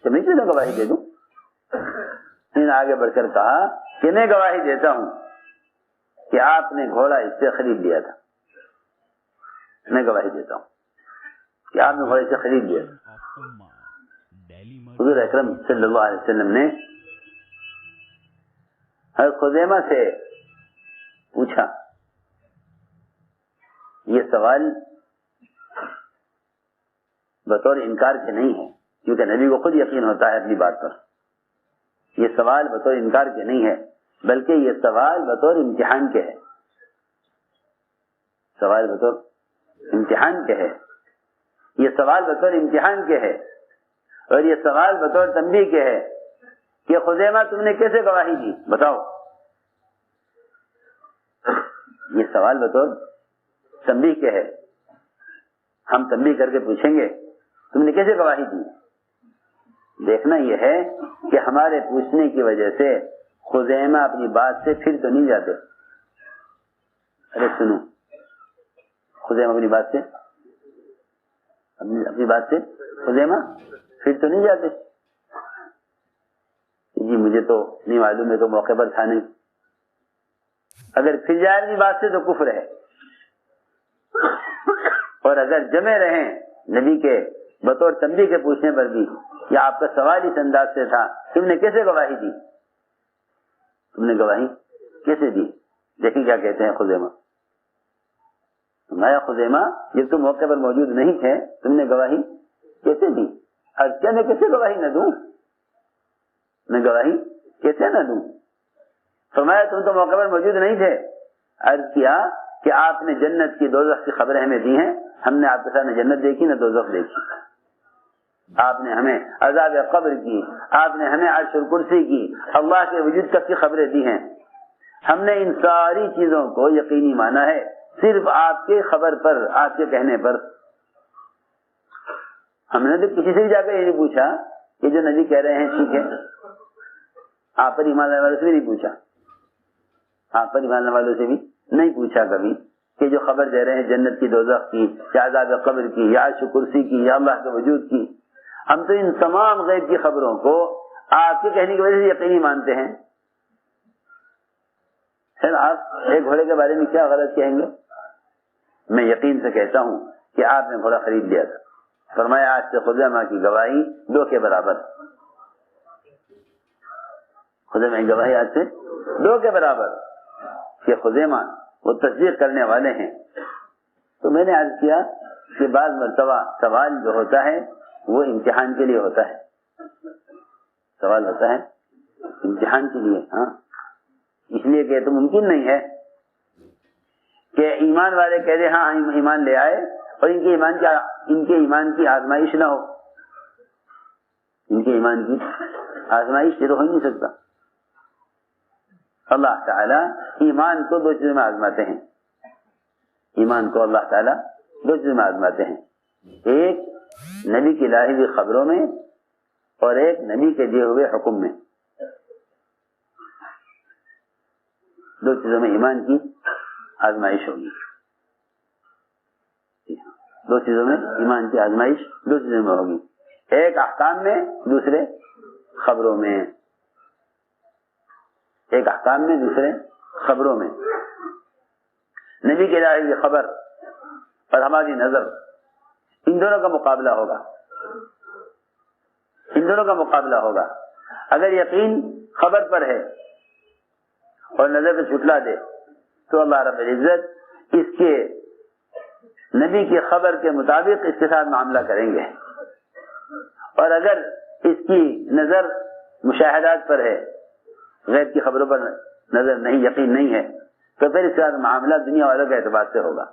تو میں کیوں نہ گواہی دے دوں؟ آگے بڑھ کر کہا کہ میں گواہی دیتا ہوں کہ آپ نے گھوڑا اس سے خرید لیا تھا، میں گواہی دیتا ہوں کہ آپ نے گھوڑے سے خرید لیا تھا۔ حضور اکرم صلی اللہ علیہ وسلم نے حضرت خزیمہ سے پوچھا، یہ سوال بطور انکار کے نہیں ہے، کیونکہ نبی کو خود یقین ہوتا ہے اپنی بات پر، یہ سوال بطور انکار کے نہیں ہے، بلکہ یہ سوال بطور امتحان کے ہے، سوال بطور امتحان کے ہے، یہ سوال بطور امتحان کے ہے، اور یہ سوال بطور تنبیہ کے ہے کہ خزیمہ تم نے کیسے گواہی دی بتاؤ۔ یہ سوال بطور تنبیہ کے ہے، ہم تنبیہ کر کے پوچھیں گے تم نے کیسے گواہی دی۔ دیکھنا یہ ہے کہ ہمارے پوچھنے کی وجہ سے خزیمہ اپنی بات سے پھر تو نہیں جاتے۔ ارے سنو، خزیمہ اپنی بات سے خزیمہ پھر تو نہیں جاتے، جی مجھے تو نہیں معلوم، ہے تو موقع پر تھا نہیں۔ اگر پھر جائے اپنی بات سے تو کفر ہے، اور اگر جمے رہیں نبی کے بطور تنبیہ کے پوچھنے پر بھی، یا آپ کا سوال اس انداز سے تھا تم نے کیسے گواہی دی، تم نے گواہی کیسے دی؟ دیکھیں کیا کہتے ہیں خزیمہ۔ نیا خزیمہ، جب تم موقع پر موجود نہیں تھے تم نے گواہی کیسے دی؟ کیا میں کیسے گواہی نہ دوں، میں گواہی کیسے نہ دوں؟ فرمایا تم تو موقع پر موجود نہیں تھے۔ عرض کیا کہ آپ نے جنت کی دوزخ کی خبریں ہمیں دی ہیں، ہم نے آپ کے ساتھ نہ جنت دیکھی نہ دوزخ دیکھی، آپ نے ہمیں عذاب قبر کی، آپ نے ہمیں عرش الکرسی کی، اللہ کے وجود تک کی خبریں دی ہیں۔ ہم نے ان ساری چیزوں کو یقینی مانا ہے صرف آپ کے خبر پر، آپ کے کہنے پر۔ ہم نے تو کسی سے بھی جا کر یہ نہیں پوچھا کہ جو نبی کہہ رہے ہیں ٹھیک ہے، آپ پر ایمان لانے والوں سے بھی نہیں پوچھا، آپ پر ایمان لانے والوں سے بھی نہیں پوچھا کبھی کہ جو خبر دے رہے ہیں جنت کی، دوزخ کی، یا عذاب قبر کی، یا عرش و کرسی کی، یا اللہ کے وجود کی۔ ہم تو ان تمام غیب کی خبروں کو آپ کے کہنے کی وجہ سے یقینی مانتے ہیں۔ پھر آپ ایک گھوڑے کے بارے میں کیا غلط کہیں گے؟ میں یقین سے کہتا ہوں کہ آپ نے گھوڑا خرید لیا تھا، فرمایا آج سے خزیمہ کی گواہی 2 کے برابر، خزیمہ کی گواہی آج سے 2 کے برابر، کہ خزیمہ وہ تصدیق کرنے والے ہیں۔ تو میں نے عرض کیا کہ بعض مرتبہ سوال جو ہوتا ہے وہ امتحان کے لیے ہوتا ہے، سوال ہوتا ہے امتحان کے لیے، ہاں، اس لیے کہ تو ممکن نہیں ہے کہ ایمان والے کہہ دے ہاں ایمان لے آئے اور ان کے ایمان کی آزمائش نہ ہو، ان کے ایمان کی آزمائش یہ تو ہو ہی نہیں سکتا۔ اللہ تعالیٰ ایمان کو 2 چیزوں میں آزماتے ہیں، ایمان کو اللہ تعالیٰ 2 چیزوں میں آزماتے ہیں، ایک نبی کی لائی ہوئی خبروں میں اور ایک نبی کے دیے ہوئے حکم میں۔ 2 چیزوں میں ایمان کی آزمائش ہوگی، 2 چیزوں میں ایمان کی آزمائش 2 چیزوں میں ہوگی، ایک احکام میں، دوسرے خبروں میں، ایک احکام میں، دوسرے خبروں میں۔ نبی کی لائی ہوئی خبر اور ہماری نظر، ان دونوں کا مقابلہ ہوگا، ان دونوں کا مقابلہ ہوگا۔ اگر یقین خبر پر ہے اور نظر پہ جھٹلا دے تو اللہ رب العزت اس کے نبی کی خبر کے مطابق اس کے ساتھ معاملہ کریں گے، اور اگر اس کی نظر مشاہدات پر ہے، غیب کی خبروں پر نظر نہیں، یقین نہیں ہے، تو پھر اس کا معاملہ دنیا والوں کے اعتبار سے ہوگا۔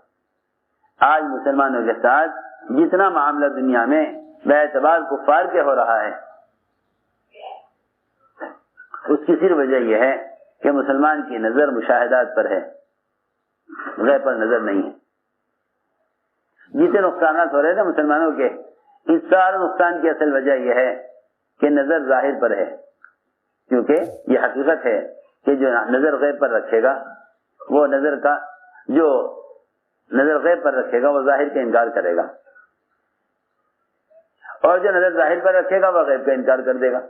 آج مسلمانوں کے ساتھ جتنا معاملہ دنیا میں بے اعتبار کفار کے ہو رہا ہے، اس کی صرف وجہ یہ ہے کہ مسلمان کی نظر مشاہدات پر ہے، غیب پر نظر نہیں ہے۔ جتنے نقصانات ہو رہے ہیں مسلمانوں کے، اس سارے نقصان کی اصل وجہ یہ ہے کہ نظر ظاہر پر ہے، کیونکہ یہ حقیقت ہے کہ جو نظر غیب پر رکھے گا وہ جو نظر غیب پر رکھے گا وہ ظاہر کا انکار کرے گا، اور جو نظر ظاہر پر رکھے گا وہ غیب کا انکار کر دے گا،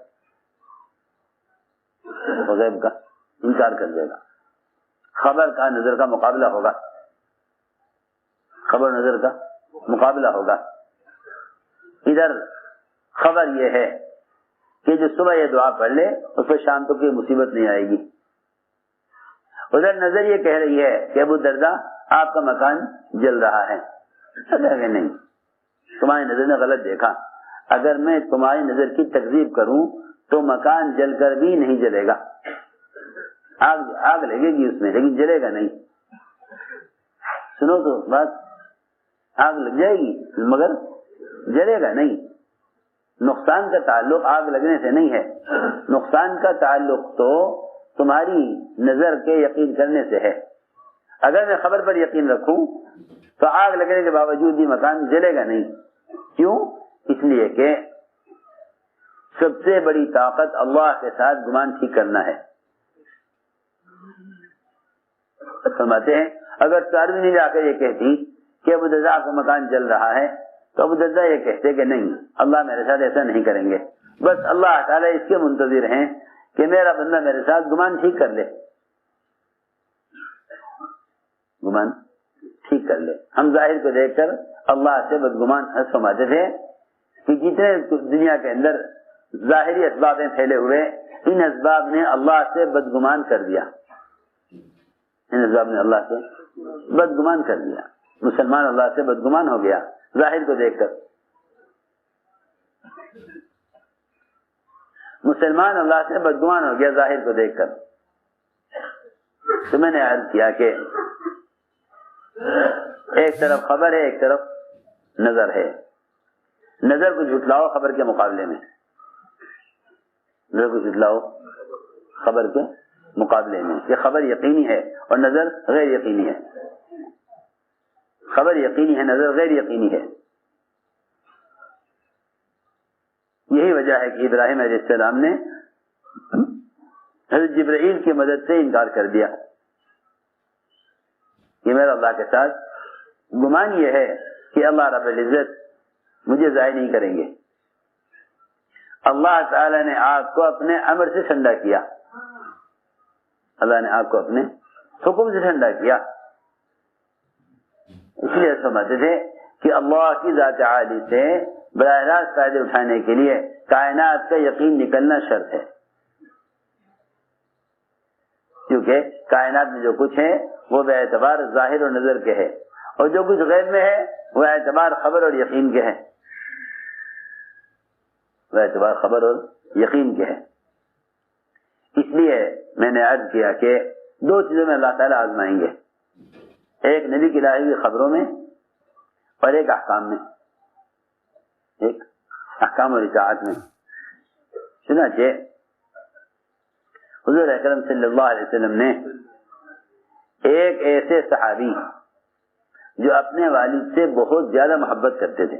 وہ غیب کا انکار کر دے گا۔ خبر کا نظر کا مقابلہ ہوگا، خبر نظر کا مقابلہ ہوگا۔ ادھر خبر یہ ہے کہ جو صبح یہ دعا پڑھ لے اس پہ شام تک کوئی مصیبت نہیں آئے گی، ادھر نظر یہ کہہ رہی ہے کہ ابو درداء آپ کا مکان جل رہا ہے، کہ نہیں، تمہاری نظر نے غلط دیکھا، اگر میں تمہاری نظر کی تکذیب کروں تو مکان جل کر بھی نہیں جلے گا، آگ لگے گی اس میں لیکن جلے گا نہیں۔ سنو تو بات، آگ لگ جائے گی مگر جلے گا نہیں۔ نقصان کا تعلق آگ لگنے سے نہیں ہے، نقصان کا تعلق تو تمہاری نظر کے یقین کرنے سے ہے۔ اگر میں خبر پر یقین رکھوں تو آگ لگنے کے باوجود بھی مکان جلے گا نہیں۔ کیوں؟ اس لیے کہ سب سے بڑی طاقت اللہ کے ساتھ گمان ٹھیک کرنا ہے۔ فرماتے ہیں اگر چارویں نہیں جا کر یہ کہتی کہ ابو درداء کا مکان جل رہا ہے تو ابو درداء یہ کہتے کہ نہیں، اللہ میرے ساتھ ایسا نہیں کریں گے، بس اللہ تعالیٰ اس کے منتظر ہیں کہ میرا بندہ میرے ساتھ گمان ٹھیک کر لے، گمان ٹھیک کر لے۔ ہم ظاہر کو دیکھ کر اللہ سے بدگمان فرماتے تھے کہ جتنے دنیا کے اندر ظاہری اسباب پھیلے ہوئے، ان اسباب نے اللہ سے بدگمان کر دیا، ان اسباب نے اللہ سے بدگمان کر دیا۔ مسلمان اللہ سے بدگمان ہو گیا ظاہر کو دیکھ کر، مسلمان اللہ سے بدگمان ہو گیا ظاہر کو دیکھ کر۔ تو میں نے عرض کیا کہ ایک طرف خبر ہے، ایک طرف نظر ہے۔ نظر کو جھٹلاؤ خبر کے مقابلے میں، نظر کو جھٹلاؤ خبر کے مقابلے میں کہ خبر یقینی ہے اور نظر غیر یقینی ہے. خبر یقینی ہے، نظر غیر یقینی ہے. یہی وجہ ہے کہ ابراہیم علیہ السلام نے حضرت جبرائیل کی مدد سے انکار کر دیا کہ میرا اللہ کے ساتھ گمان یہ ہے کہ اللہ رب العزت مجھے ضائع نہیں کریں گے. اللہ تعالی نے آگ کو اپنے امر سے ٹھنڈا کیا. اللہ نے آگ کو اپنے حکم سے ٹھنڈا کیا. اس لیے سمجھتے تھے کہ اللہ کی ذات عالی سے براہ راست فائدے اٹھانے کے لیے کائنات کا یقین نکلنا شرط ہے، کیونکہ کائنات میں جو کچھ ہے وہ بے اعتبار ظاہر اور نظر کے ہے، اور جو کچھ غیب میں ہے وہ اعتبار خبر اور یقین کے ہے. وہ اعتبار خبر اور یقین کے ہے. اس لیے میں نے عرض کیا کہ دو چیزوں میں اللہ تعالیٰ آزمائیں گے، ایک نبی کی لائی ہوئی خبروں میں اور ایک احکام میں، ایک احکام اور اطاعت میں. چنانچہ حضور اکرم صلی اللہ علیہ وسلم نے ایک ایسے صحابی جو اپنے والد سے بہت زیادہ محبت کرتے تھے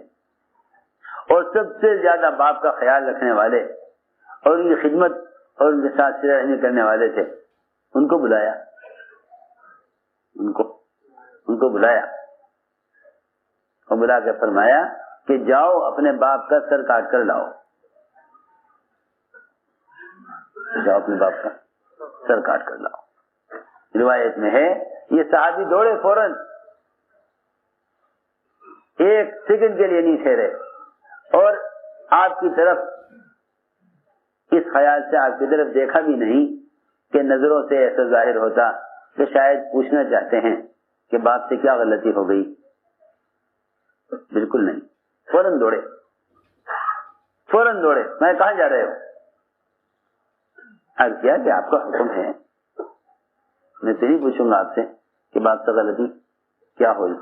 اور سب سے زیادہ باپ کا خیال رکھنے والے اور ان کی خدمت اور ان کے ساتھ سیر کرنے والے تھے، ان کو بلایا. ان کو بلایا اور بلا کے فرمایا کہ جاؤ اپنے باپ کا سر کاٹ کر لاؤ. جاؤ اپنے باپ کا سر کاٹ کر لاؤ. روایت میں ہے یہ صحابی دوڑے، فوراً ایک سیکنڈ کے لیے نہیں ٹھہرے اور آپ کی طرف اس خیال سے آپ کی طرف دیکھا بھی نہیں کہ نظروں سے ایسا ظاہر ہوتا کہ شاید پوچھنا چاہتے ہیں کہ باپ سے کیا غلطی ہو گئی. بالکل نہیں، فوراً دوڑے. میں کہاں جا رہے ہو؟ عرض کیا کہ آپ کا حکم ہے، میں تو نہیں پوچھوں گا آپ سے کہ باپ سے غلطی کیا ہوئی.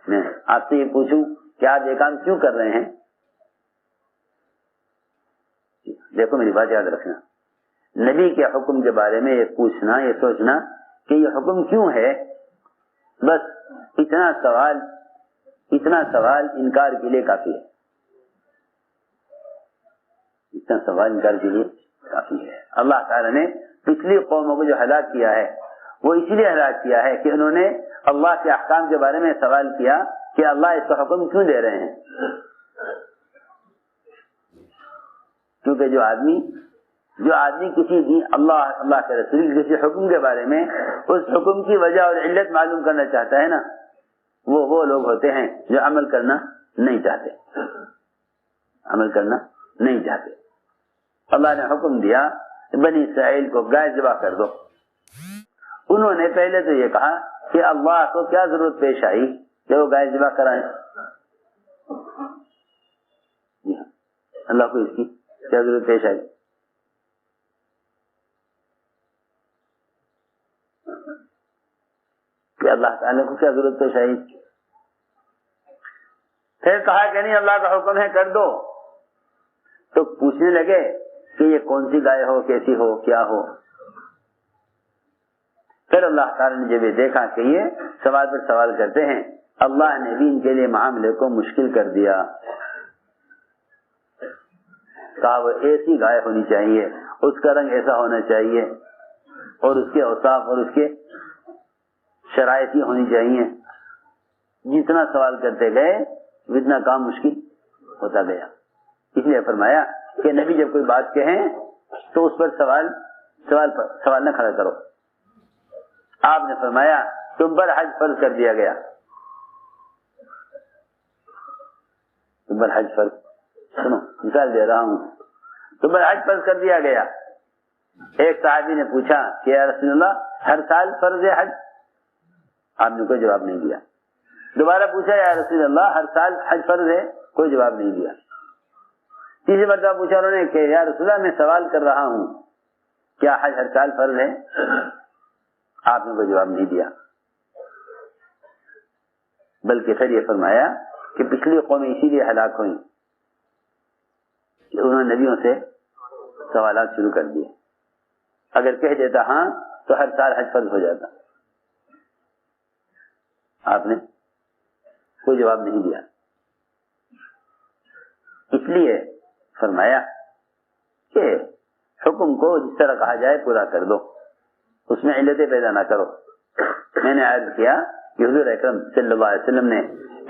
میں آپ سے یہ پوچھوں کہ آپ یہ کام کیوں کر رہے ہیں؟ دیکھو میری بات یاد رکھنا، نبی کے حکم کے بارے میں یہ پوچھنا، یہ سوچنا کہ یہ حکم کیوں ہے، بس اتنا سوال انکار کے لیے کافی ہے. اتنا سوال انکار کے لیے کافی ہے. اللہ تعالیٰ نے پچھلی قوموں کو جو ہلاک کیا ہے وہ اسی لیے ہلاک کیا ہے کہ انہوں نے اللہ کے احکام کے بارے میں سوال کیا کہ اللہ اس کا حکم کیوں دے رہے ہیں. کیونکہ جو آدمی کسی بھی اللہ کے رسول کے کسی حکم کے بارے میں اس حکم کی وجہ اور علت معلوم کرنا چاہتا ہے نا، وہ لوگ ہوتے ہیں جو عمل کرنا نہیں چاہتے. اللہ نے حکم دیا بنی اسرائیل کو گائے ذبح کر دو. انہوں نے پہلے تو یہ کہا کہ اللہ کو کیا ضرورت پیش آئی کہ وہ گائے ذبح کرائیں. اللہ کو اس کی کیا ضرورت پیش آئی؟ کہ اللہ تعالیٰ کو کیا ضرورت پیش آئی؟ پھر کہا کہ نہیں اللہ کا حکم ہے کر دو. تو پوچھنے لگے کہ یہ کون سی گائے ہو، کیسی ہو، کیا ہو. پھر اللہ تعالیٰ نے جب یہ دیکھا کہ یہ سوال پر سوال کرتے ہیں، اللہ نے بھی ان کے لیے معاملے کو مشکل کر دیا. کہا وہ ایسی گائے ہونی چاہیے، اس کا رنگ ایسا ہونا چاہیے اور اس کے اوصاف اور اس کے شرائط ہونی چاہیے. جتنا سوال کرتے گئے اتنا کام مشکل ہوتا گیا. اس لیے فرمایا کہ نبی جب کوئی بات کہیں تو اس پر سوال نہ کھڑا کرو. آپ نے فرمایا تم پر حج فرض کر دیا گیا. تم پر حج فرض، سنو مثال دے رہا ہوں، تم پر حج فرض کر دیا گیا. ایک صحابی نے پوچھا کہ یا رسول اللہ ہر سال فرض ہے حج؟ آپ نے کوئی جواب نہیں دیا. دوبارہ پوچھا یا رسول اللہ ہر سال حج فرض ہے؟ کوئی جواب نہیں دیا. تیسری مرتبہ پوچھا انہوں نے کہ یا رسول اللہ میں سوال کر رہا ہوں کیا حج ہر سال فرض ہے؟ آپ نے کوئی جواب نہیں دیا. بلکہ پھر یہ فرمایا کہ پچھلی قومیں اسی لیے ہلاک ہوئیں کہ انہوں نے نبیوں سے سوالات شروع کر دیے. اگر کہہ دیتا ہاں تو ہر سال حج فرض ہو جاتا. آپ نے کوئی جواب نہیں دیا. اس لیے فرمایا کہ حکم کو جس طرح کہا جائے پورا کر دو, اس میں علتیں پیدا نہ کرو. میں نے عرض کیا کہ حضور اکرم صلی اللہ علیہ وسلم نے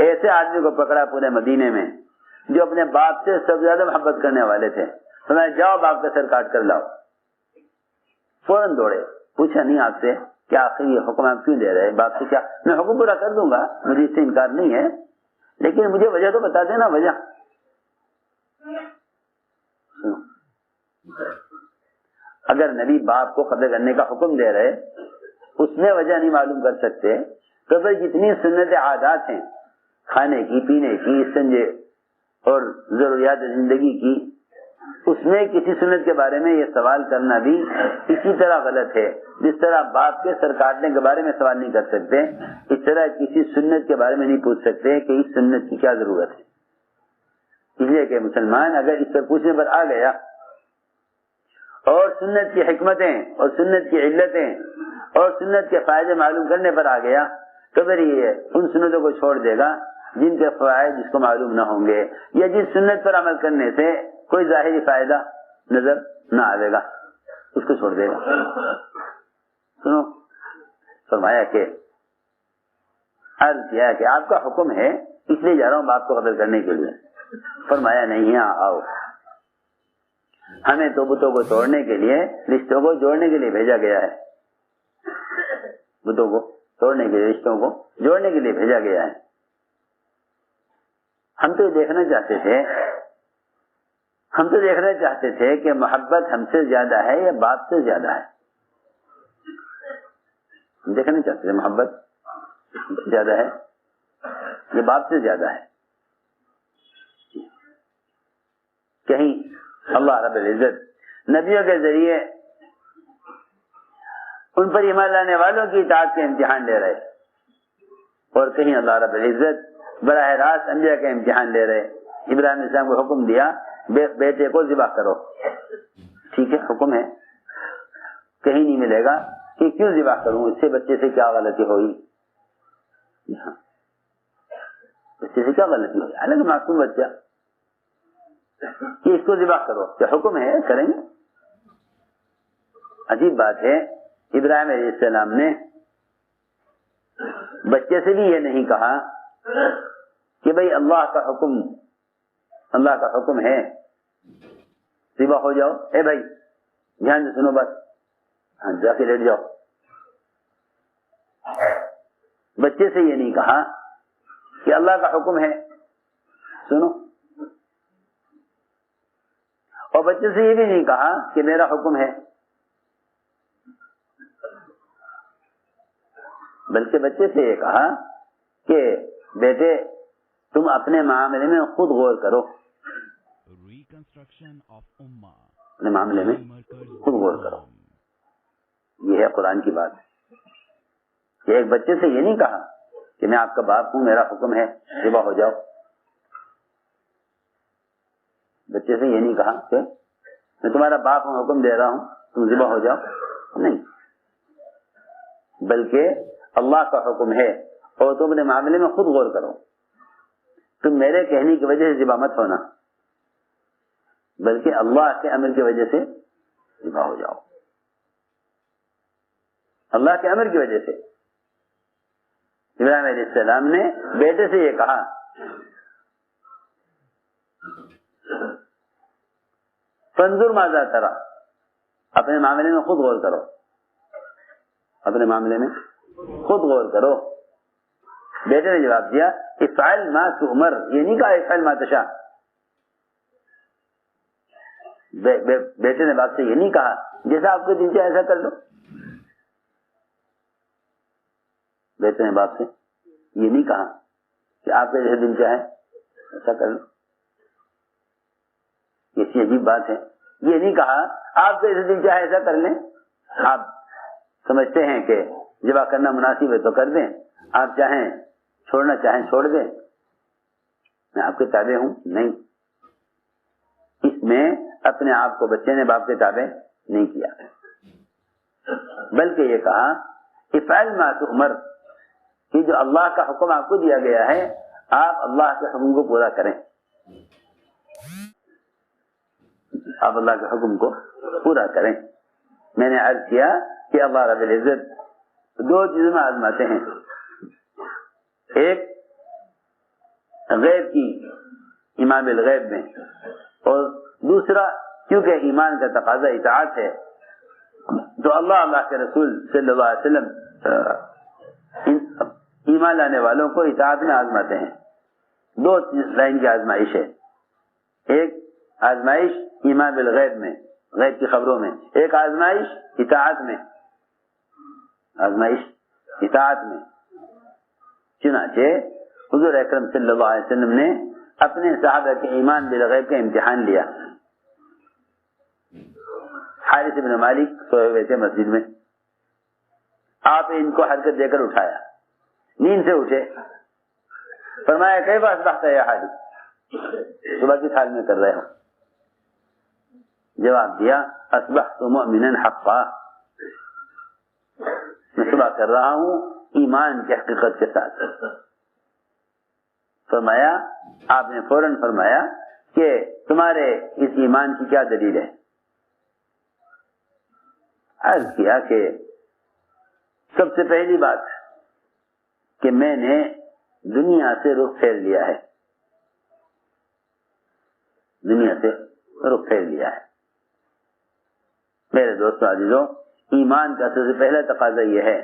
ایسے آدمی کو پکڑا پورے مدینے میں جو اپنے باپ سے سب سے زیادہ محبت کرنے والے تھے. فرمایا جاؤ باپ کا سر کاٹ کر لاؤ. فوراً دوڑے. پوچھا نہیں آپ سے کہ آخر یہ حکم آپ کیوں دے رہے ہیں باپ سے؟ کیا میں حکم پورا کر دوں گا, مجھے اس سے انکار نہیں ہے, لیکن مجھے وجہ تو بتا دینا. وجہ اگر نبی باپ کو قتل کرنے کا حکم دے رہے اس میں وجہ نہیں معلوم کر سکتے تو پھر جتنی سنت عادات ہیں کھانے کی, پینے کی, استنجے اور ضروریات زندگی کی, اس میں کسی سنت کے بارے میں یہ سوال کرنا بھی اسی طرح غلط ہے. جس طرح باپ کے سر کاٹنے کے بارے میں سوال نہیں کر سکتے, اس طرح کسی سنت کے بارے میں نہیں پوچھ سکتے کہ اس سنت کی کیا ضرورت ہے. اس لیے کہ مسلمان اگر اس پر پوچھنے پر آ گیا اور سنت کی حکمتیں اور سنت کی علتیں اور سنت کے فائدے معلوم کرنے پر آ گیا تو پھر یہ ان سنتوں کو چھوڑ دے گا جن کے فوائد جس کو معلوم نہ ہوں گے, یا جس سنت پر عمل کرنے سے کوئی ظاہری فائدہ نظر نہ آئے گا, اس کو چھوڑ دے گا. سنو, فرمایا کہ عرض کیا کہ آپ کا حکم ہے اس لیے جا رہا ہوں باپ کو قتل کرنے کے لیے. فرمایا نہیں, آؤ, ہمیں تو بتوں کو توڑنے کے لیے, رشتوں کو جوڑنے کے لیے بھیجا گیا ہے. بتوں کو توڑنے کے لیے, رشتوں کو جوڑنے کے لیے بھیجا گیا ہے. ہم تو دیکھنا چاہتے تھے کہ محبت ہم سے زیادہ ہے یا باپ سے زیادہ ہے. ہم دیکھنا چاہتے تھے محبت زیادہ ہے یا باپ سے زیادہ ہے. کہیں اللہ رب العزت نبیوں کے ذریعے ان پر ایمان لانے والوں کی اطاعت کے امتحان لے رہے, اور کہیں اللہ رب العزت براہ راست انبیاء کا امتحان لے رہے. ابراہیم علیہ السلام کو حکم دیا بیٹے کو ذبح کرو, ٹھیک ہے حکم ہے, کہیں نہیں ملے گا کہ کیوں ذبح کروں, اس سے بچے سے کیا غلطی ہوئی, بچے سے کیا غلطی ہوئی, حالانکہ معصوم بچہ, کہ اس کو ذبح کرو, کیا حکم ہے کریں گے. عجیب بات ہے, ابراہیم علیہ السلام نے بچے سے بھی یہ نہیں کہا کہ بھئی اللہ کا حکم ہے ذبح ہو جاؤ, اے بھائی دھیان سے سنو, بس ہاں جا کے لیٹ جاؤ. بچے سے یہ نہیں کہا کہ اللہ کا حکم ہے سنو, اور بچے سے یہ بھی نہیں کہا کہ میرا حکم ہے, بلکہ بچے سے یہ کہا کہ بیٹے تم اپنے معاملے میں خود غور کرو, اپنے معاملے میں خود غور کرو. یہ ہے قرآن کی بات. کہ ایک بچے سے یہ نہیں کہا کہ میں آپ کا باپ ہوں, میرا حکم ہے ذبح ہو جاؤ. بچے سے یہ نہیں کہا کہ میں تمہارا باپ ہوں, حکم دے رہا ہوں تم ذبح ہو جاؤ, نہیں, بلکہ اللہ کا حکم ہے اور تم اپنے معاملے میں خود غور کرو. تم میرے کہنے کی وجہ سے ذبح مت ہونا, بلکہ اللہ کے امر کی وجہ سے ذبح ہو جاؤ. اللہ کے امر کی وجہ سے ابراہیم علیہ السلام نے بیٹے سے یہ کہا فانظر ماذا ترى, اپنے معاملے میں خود غور کرو, اپنے معاملے میں خود غور کرو. بیٹے نے جواب دیا افعل ما تؤمر, یہ نہیں کہا افعل ما تشاء. بیٹے نے باپ سے یہ نہیں کہا جیسا آپ کو دل چاہے ایسا کر لو. بیٹے نے باپ سے یہ نہیں کہا کہ آپ کا جیسے دل چاہے ایسا کر لو. یہ عجیب بات ہے. یہ نہیں کہا آپ کا جیسے دل چاہے ایسا کر لیں, آپ سمجھتے ہیں کہ ذبح کرنا مناسب ہے تو کر دیں, آپ چاہیں چھوڑنا چاہیں چھوڑ دیں, میں آپ کے تابع ہوں. نہیں, اس میں اپنے آپ کو بچے نے باپ کے تابع نہیں کیا. بلکہ یہ کہا افعل ما تؤمر، کہ جو اللہ کا حکم آپ کو دیا گیا ہے آپ اللہ کے حکم کو پورا کریں، آپ اللہ کے حکم کو پورا کریں۔ میں نے عرض کیا کہ اللہ رب العزت دو چیزوں میں آزماتے ہیں، ایک غیب کی ایمان بالغیب میں، اور دوسرا کیونکہ ایمان کا تقاضا اطاعت ہے تو اللہ کے رسول صلی اللہ علیہ وسلم ایمان لانے والوں کو اطاعت میں آزماتے ہیں۔ دو لائن کی آزمائش ہے، ایک آزمائش ایمان بالغیب میں، غیب کی خبروں میں، ایک آزمائش اطاعت میں، آزمائش اطاعت میں۔ چنانچہ حضور اکرم صلی اللہ علیہ وسلم نے اپنے صحابہ کے ایمان بالغیب کا امتحان لیا۔ حارث بن مالک سوئے ہوئے تھے مسجد میں، آپ ان کو حرکت دے کر اٹھایا، نیند سے اٹھے، فرمایا کیف اصبحت یا حارث، صبح کس حال میں کر رہے ہو؟ جواب دیا اصبحت مؤمنا حقا، میں صبح کر رہا ہوں ایمان کی حقیقت کے ساتھ۔ فرمایا، آپ نے فوراً فرمایا کہ تمہارے اس ایمان کی کیا دلیل ہے؟ عرض کیا کہ سب سے پہلی بات کہ میں نے دنیا سے رخ پھیر لیا ہے، دنیا سے رخ پھیر لیا ہے۔ میرے دوستو عزیزوں، ایمان کا سب سے پہلا تقاضا یہ ہے،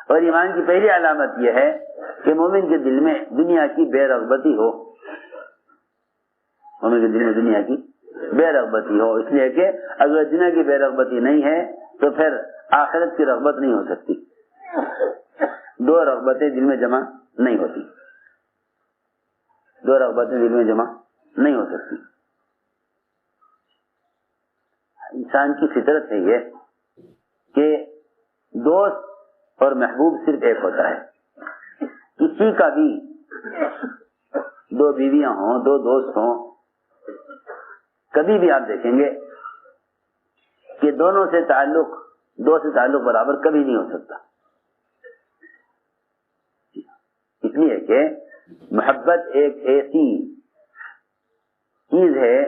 اور ایمان کی پہلی علامت یہ ہے کہ مومن کے دل میں دنیا کی بے رغبتی ہو، مومن کے دل میں دنیا کی بے رغبتی ہو، اس لیے کہ اگر دنیا کی بے رغبتی نہیں ہے تو پھر آخرت کی رغبت نہیں ہو سکتی، دو رغبتیں دل میں جمع نہیں ہوتی، دو رغبتیں دل میں جمع نہیں ہو سکتی۔ انسان کی فطرت ہے یہ کہ دوست اور محبوب صرف ایک ہوتا ہے، کسی کا بھی دو بیویاں ہوں، دو دوست ہوں، کبھی بھی آپ دیکھیں گے کہ دو سے تعلق برابر کبھی نہیں ہو سکتا، اس لیے کہ محبت ایک ایسی چیز ہے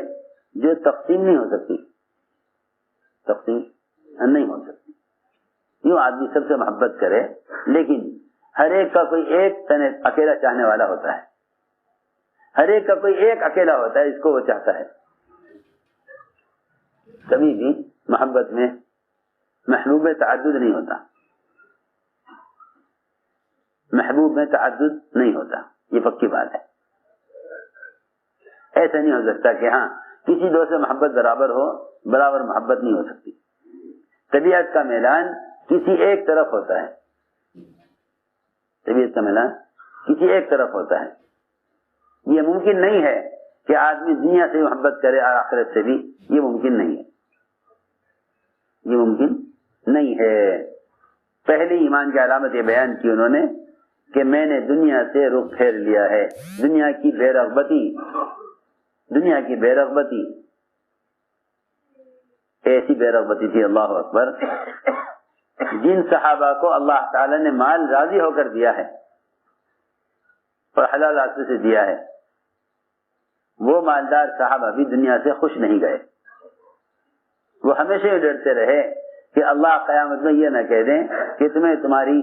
جو تقسیم نہیں ہو سکتی، تقسیم نہیں ہو سکتی۔ یوں آدمی سب سے محبت کرے لیکن ہر ایک کا کوئی ایک اکیلا چاہنے والا ہوتا ہے، ہر ایک کا کوئی ایک اکیلا ہوتا ہے اس کو وہ چاہتا ہے۔ کبھی بھی محبت میں محبوب میں تعدد نہیں ہوتا، محبوب میں تعدد نہیں ہوتا، یہ پکی بات ہے۔ ایسا نہیں ہو سکتا کہ ہاں کسی دو سے محبت برابر ہو، برابر محبت نہیں ہو سکتی۔ طبیعت کا میلان کسی ایک طرف ہوتا ہے، طبیعت کا میلان کسی ایک طرف ہوتا ہے۔ یہ ممکن نہیں ہے کہ آدمی دنیا سے محبت کرے اور آخرت سے بھی، یہ ممکن نہیں ہے، یہ ممکن نہیں ہے۔ پہلی ایمان کی علامت یہ بیان کی انہوں نے کہ میں نے دنیا سے رخ پھیر لیا ہے، دنیا کی بے رغبتی، دنیا کی بے رغبتی ایسی بے رغبتی تھی، اللہ اکبر، جن صحابہ کو اللہ تعالی نے مال راضی ہو کر دیا ہے اور حلال راستے سے دیا ہے، وہ مالدار صحابہ بھی دنیا سے خوش نہیں گئے۔ وہ ہمیشہ یہ ڈرتے رہے کہ اللہ قیامت میں یہ نہ کہہ دیں کہ تمہیں تمہاری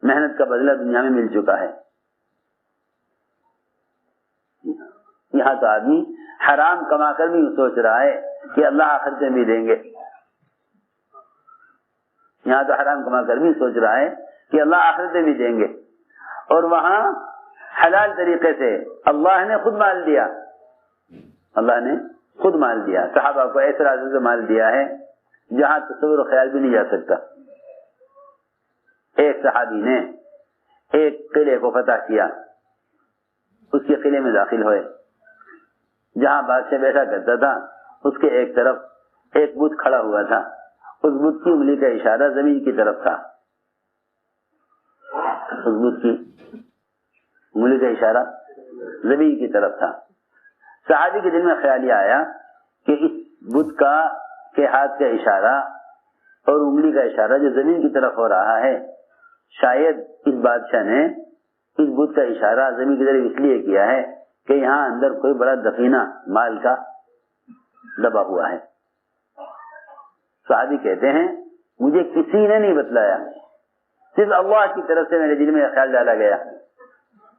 محنت کا بدلہ دنیا میں مل چکا ہے۔ یہاں تو آدمی حرام کما کر بھی سوچ رہا ہے کہ اللہ آخرت میں بھی دیں گے، یہاں تو حرام کما کر بھی سوچ رہا ہے کہ اللہ آخرت میں بھی دیں گے، اور وہاں حلال طریقے سے اللہ نے خود مال دیا، اللہ نے خود مال دیا، صحابہ کو ایسے راستے سے مال دیا ہے جہاں تصور و خیال بھی نہیں جا سکتا۔ ایک صحابی نے ایک قلعے کو فتح کیا، اس کے قلعے میں داخل ہوئے، جہاں بادشاہ بیٹھا کرتا تھا اس کے ایک طرف ایک بت کھڑا ہوا تھا، اس بت کی انگلی کا اشارہ زمین کی طرف تھا، اس بت کی انگلی کا اشارہ زمین کی طرف تھا۔ صحابی کے دل میں خیال یہ آیا کہ اس بت کا کے ہاتھ کا اشارہ اور انگلی کا اشارہ جو زمین کی طرف ہو رہا ہے، شاید اس بادشاہ نے اس بت کا اشارہ زمین کی طرف اس لیے کیا ہے کہ یہاں اندر کوئی بڑا دفینہ مال کا دبا ہوا ہے۔ صحابی کہتے ہیں مجھے کسی نے نہیں بتلایا، صرف اللہ کی طرف سے میرے دل میں یہ خیال ڈالا گیا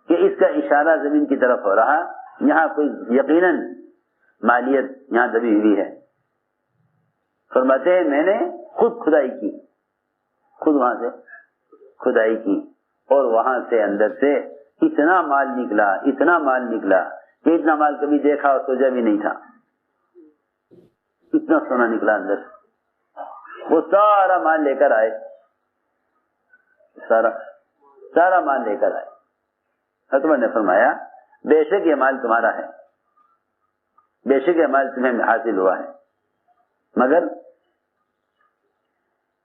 کہ اس کا اشارہ زمین کی طرف ہو رہا، یہاں کوئی یقیناً مالیت یہاں دبی ہوئی ہے۔ فرماتے ہیں میں نے خود کھدائی کی، خود وہاں سے کھدائی کی، اور وہاں سے اندر سے اتنا مال نکلا، اتنا مال نکلا کہ اتنا مال کبھی دیکھا اور سوچا بھی نہیں تھا، اتنا سونا نکلا اندر سے۔ وہ سارا مال لے کر آئے، سارا مال لے کر آئے۔ حضرت نے فرمایا بے شک یہ مال تمہارا ہے، بے شک یہ مال تمہیں حاصل ہوا ہے، مگر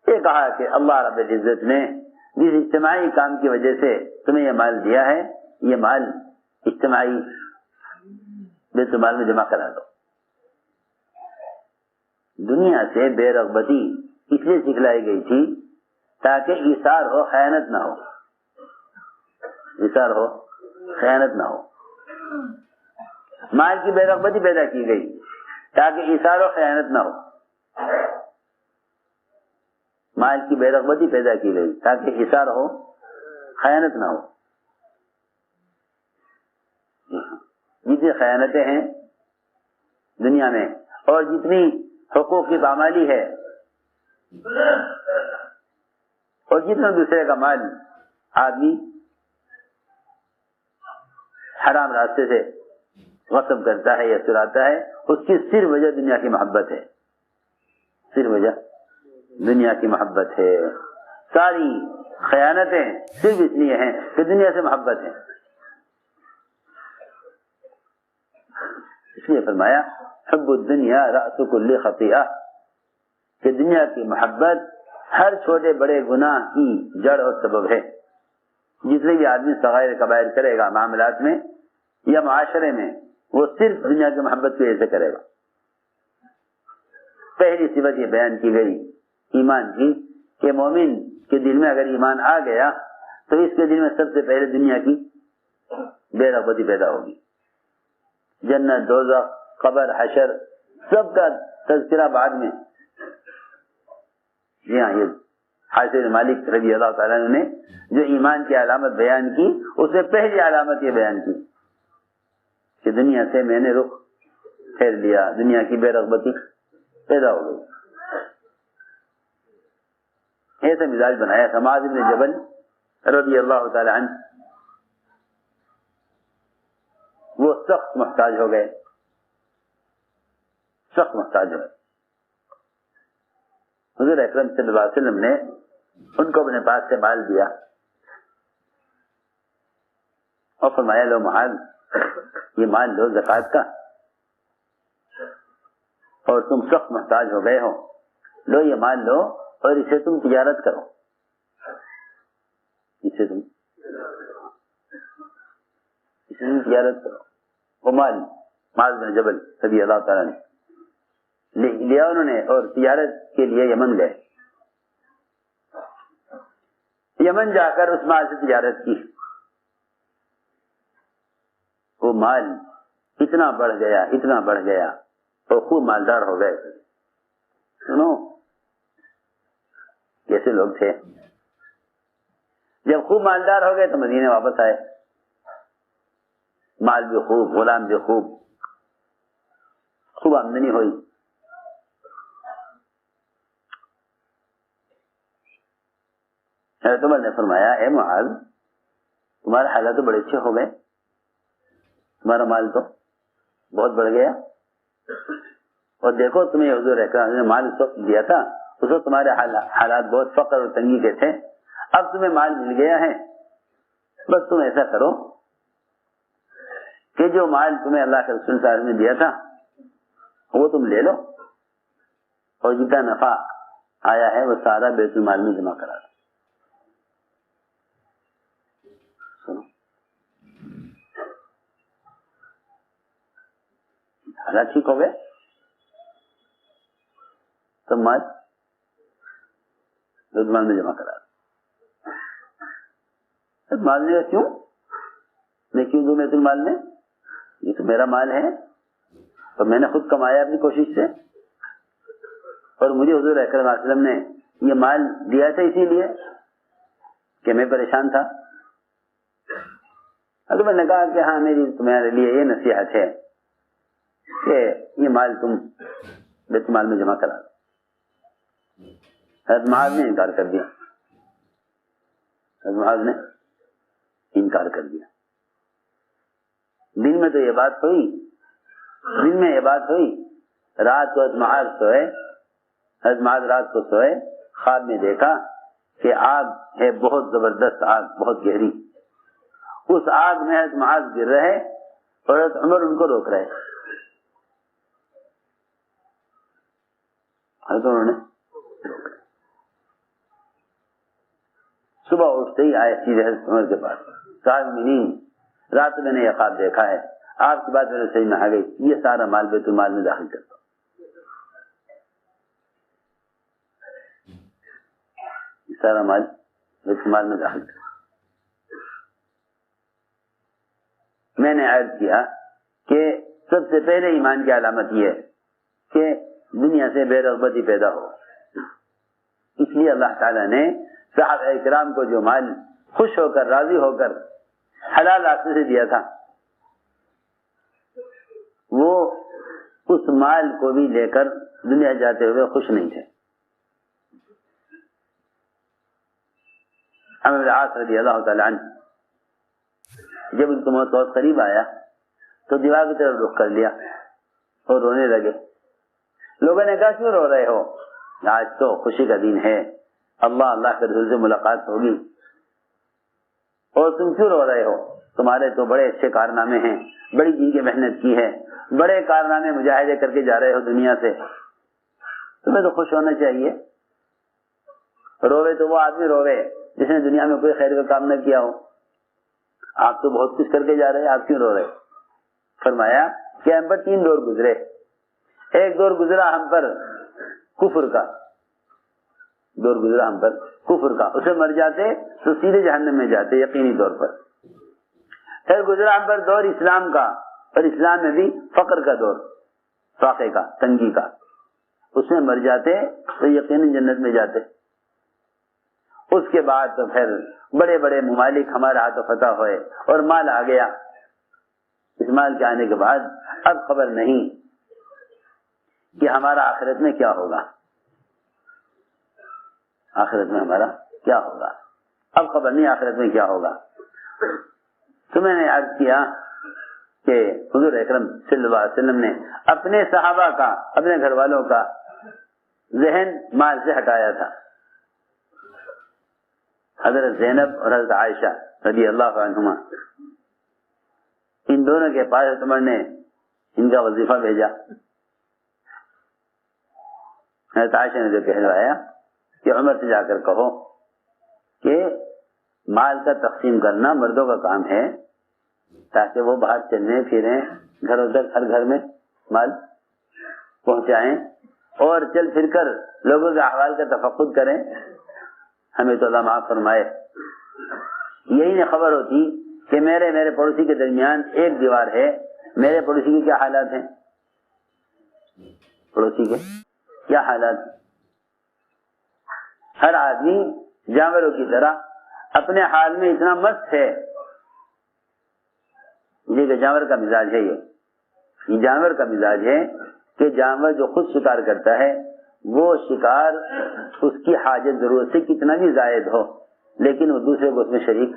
یہ کہا کہ اللہ رب العزت نے جس اجتماعی کام کی وجہ سے تمہیں یہ مال دیا ہے، یہ مال اجتماعی بیت المال میں جمع کرا دو۔ دنیا سے بے رغبتی اس لیے سکھلائی گئی تھی تاکہ ایثار ہو، خیانت نہ ہو، ایثار ہو، خیانت نہ ہو۔ مال کی بے رغبتی پیدا کی گئی تاکہ ایثار و خیانت نہ ہو، مال کی بے رغبتی پیدا کی گئی تاکہ ایثار ہو، خیانت نہ ہو۔ جتنی خیانتیں ہیں دنیا میں اور جتنی حقوق کی پامالی ہے اور جتنا دوسرے کا مال آدمی حرام راستے سے غصب کرتا ہے یا چراتا ہے، اس کی صرف وجہ دنیا کی محبت ہے، صرف وجہ دنیا کی محبت ہے۔ ساری خیانتیں صرف اس لیے ہیں کہ دنیا سے محبت ہے۔ اس لیے فرمایا حب الدنیا رأس کل خطیئہ، کہ دنیا کی محبت ہر چھوٹے بڑے گناہ کی جڑ اور سبب ہے۔ جتنے بھی آدمی صغائر کبائر کرے گا معاملات میں یا معاشرے میں، وہ صرف دنیا کی محبت کی وجہ سے کرے گا۔ پہلی صفت یہ بیان کی گئی ایمان کی کہ مومن کے دل میں اگر ایمان آ گیا تو اس کے دل میں سب سے پہلے دنیا کی بے رغبتی پیدا ہوگی۔ جنت، دوزخ، قبر، حشر سب کا تذکرہ بعد میں۔ جی ہاں، یہ حاصل مالک رضی اللہ تعالیٰ نے جو ایمان کی علامت بیان کی، اس میں پہلی علامت یہ بیان کی کہ دنیا سے میں نے رخ پھیر لیا، دنیا کی بے رغبتی پیدا ہو گئی۔ ایسا مزاج بنایا تھا معاذ بن جبل رضی اللہ تعالی عنہ، وہ سخت محتاج ہو گئے، سخت محتاج ہو گئے۔ حضور اکرم صلی اللہ علیہ وسلم نے ان کو اپنے پاس سے مال دیا اور فرمایا لو معاذ، یہ مال لو زکات کا، اور تم سخت محتاج ہو گئے ہو، لو یہ مال لو اور اسے تم تجارت کرو، اسے تم تجارت کرو۔ وہ مال معاذ بن جبل رضی اللہ تعالیٰ نے لیا انہوں نے، اور تجارت کے لیے یمن گئے۔ یمن جا کر اس مال سے تجارت کی۔ وہ مال اتنا بڑھ گیا، اتنا بڑھ گیا، اور خوب مالدار ہو گئے۔ سنو کیسے لوگ تھے، جب خوب مالدار ہو گئے تو مدینے واپس آئے، مال بھی خوب، غلام بھی خوب، خوب آمدنی ہوئی۔ حضرت عمر نے فرمایا اے معاذ، تمہارے حالات تو بڑے اچھے ہو گئے، تمہارا مال تو بہت بڑھ گیا، اور دیکھو تمہیں حضور اکرم نے مال اس وقت دیا تھا، اس وقت تمہارے حالات بہت فقر اور تنگی کے تھے، اب تمہیں مال مل گیا ہے، بس تم ایسا کرو کہ جو مال تمہیں اللہ کے رسول صلی اللہ علیہ وسلم نے دیا تھا وہ تم لے لو، اور جتنا نفع آیا ہے وہ سارا بیت المال میں جمع کرا دو۔ حالات ٹھیک ہو گئے تو مال بیت المال میں جمع کرا. مال نے کیوں میں کیوں دوں بیت المال میں؟ یہ تو میرا مال ہے اور میں نے خود کمایا اپنی کوشش سے, اور مجھے حضور اکرم صلی اللہ علیہ وسلم نے یہ مال دیا تھا اسی لیے کہ میں پریشان تھا. اگر میں نے کہا کہ ہاں میری تمہارے لیے یہ نصیحت ہے کہ یہ مال تم بیت المال میں جمع کرا دو. حضرت معاذ نے انکار کر دیا. حضرت معاذ نے انکار کر دیا. دن میں تو یہ بات ہوئی, دن میں یہ بات ہوئی, رات کو حضرت معاذ سوئے, حضرت معاذ رات کو سوئے, خواب میں دیکھا کہ آگ ہے بہت زبردست آگ, بہت گہری. اس آگ میں حضرت معاذ گر رہے اور حضرت عمر ان کو روک رہے. حضرت عمر نے صبح اٹھتے ہی آئے سیدھے حضرت عمر کے پاس, کہا منین رات میں نے یہ خواب دیکھا ہے, آپ کی بات میرے صحیح میں آ گئی, یہ سارا مال بیت المال میں داخل کرتا ہوں. یہ سارا مال بیت المال میں داخل کرتا. میں نے عرض کیا کہ سب سے پہلے ایمان کی علامت یہ ہے کہ دنیا سے بے رغبتی پیدا ہو. اس لیے اللہ تعالیٰ نے صحابہ کرام کو جو مال خوش ہو کر راضی ہو کر حلال راستے سے دیا تھا, وہ اس مال کو بھی لے کر دنیا جاتے ہوئے خوش نہیں تھے. عمرو بن العاص رضی اللہ تعالیٰ عنہ جب ان کو موت بہت قریب آیا تو دیوار کی طرف رخ کر لیا اور رونے لگے. لوگوں نے کہا کیوں رو رہے ہو؟ آج تو خوشی کا دن ہے, اللہ کے رسول سے ملاقات ہوگی, اور تم کیوں رو رہے ہو؟ تمہارے تو بڑے اچھے کارنامے ہیں, بڑی جن کی محنت کی ہے, بڑے کارنامے مجاہدے کر کے جا رہے ہو دنیا سے, تمہیں تو خوش ہونا چاہیے. روے تو وہ آدمی روے جس نے دنیا میں کوئی خیر کا کام نہ کیا ہو. آپ تو بہت کچھ کر کے جا رہے ہیں, آپ کیوں رو رہے؟ فرمایا کہ ہم پر 3 دور گزرے. ایک دور گزرا ہم پر کفر کا, دور گزرا ہم پر کفر کا, اسے مر جاتے تو سیدھے جہنم میں جاتے یقینی طور پر. پھر گزرا ہم پر دور اسلام کا, اور اسلام میں بھی فقر کا دور, فاقے کا, تنگی کا, اس میں مر جاتے تو یقینی جنت میں جاتے. اس کے بعد تو پھر بڑے بڑے ممالک ہمارے ہاتھوں فتح ہوئے اور مال آ گیا. اس مال کے آنے کے بعد اب خبر نہیں کہ ہمارا آخرت میں کیا ہوگا, آخرت میں ہمارا کیا ہوگا, اب خبر نہیں آخرت میں کیا ہوگا. تو میں نے عرض کیا کہ حضور اکرم صلی اللہ علیہ وسلم نے اپنے صحابہ کا, اپنے گھر والوں کا ذہن مال سے ہٹایا تھا. حضرت زینب اور حضرت عائشہ رضی اللہ عنہما, ان دونوں کے پاس حضرت عمر نے ان کا وظیفہ بھیجا. حضرت عائشہ نے جو کہلوایا کہ عمر سے جا کر کہو کہ مال کا تقسیم کرنا مردوں کا کام ہے, تاکہ وہ باہر چلنے پھریں, گھر ادھر ہر گھر میں مال پہنچائیں اور چل پھر کر لوگوں کے احوال کا تفقد کریں. ہمیں تو اللہ معاف فرمائے, یہی نہ خبر ہوتی کہ میرے پڑوسی کے درمیان ایک دیوار ہے, میرے پڑوسی کے کیا حالات ہیں, پڑوسی کے کیا حالات ہیں. ہر آدمی جانوروں کی طرح اپنے حال میں اتنا مست ہے. یہ کہ جانور کا مزاج ہے, یہ جانور کا مزاج ہے کہ جانور جو خود شکار کرتا ہے وہ شکار اس کی حاجت ضرورت سے کتنا بھی زائد ہو, لیکن وہ دوسرے کو اس میں شریک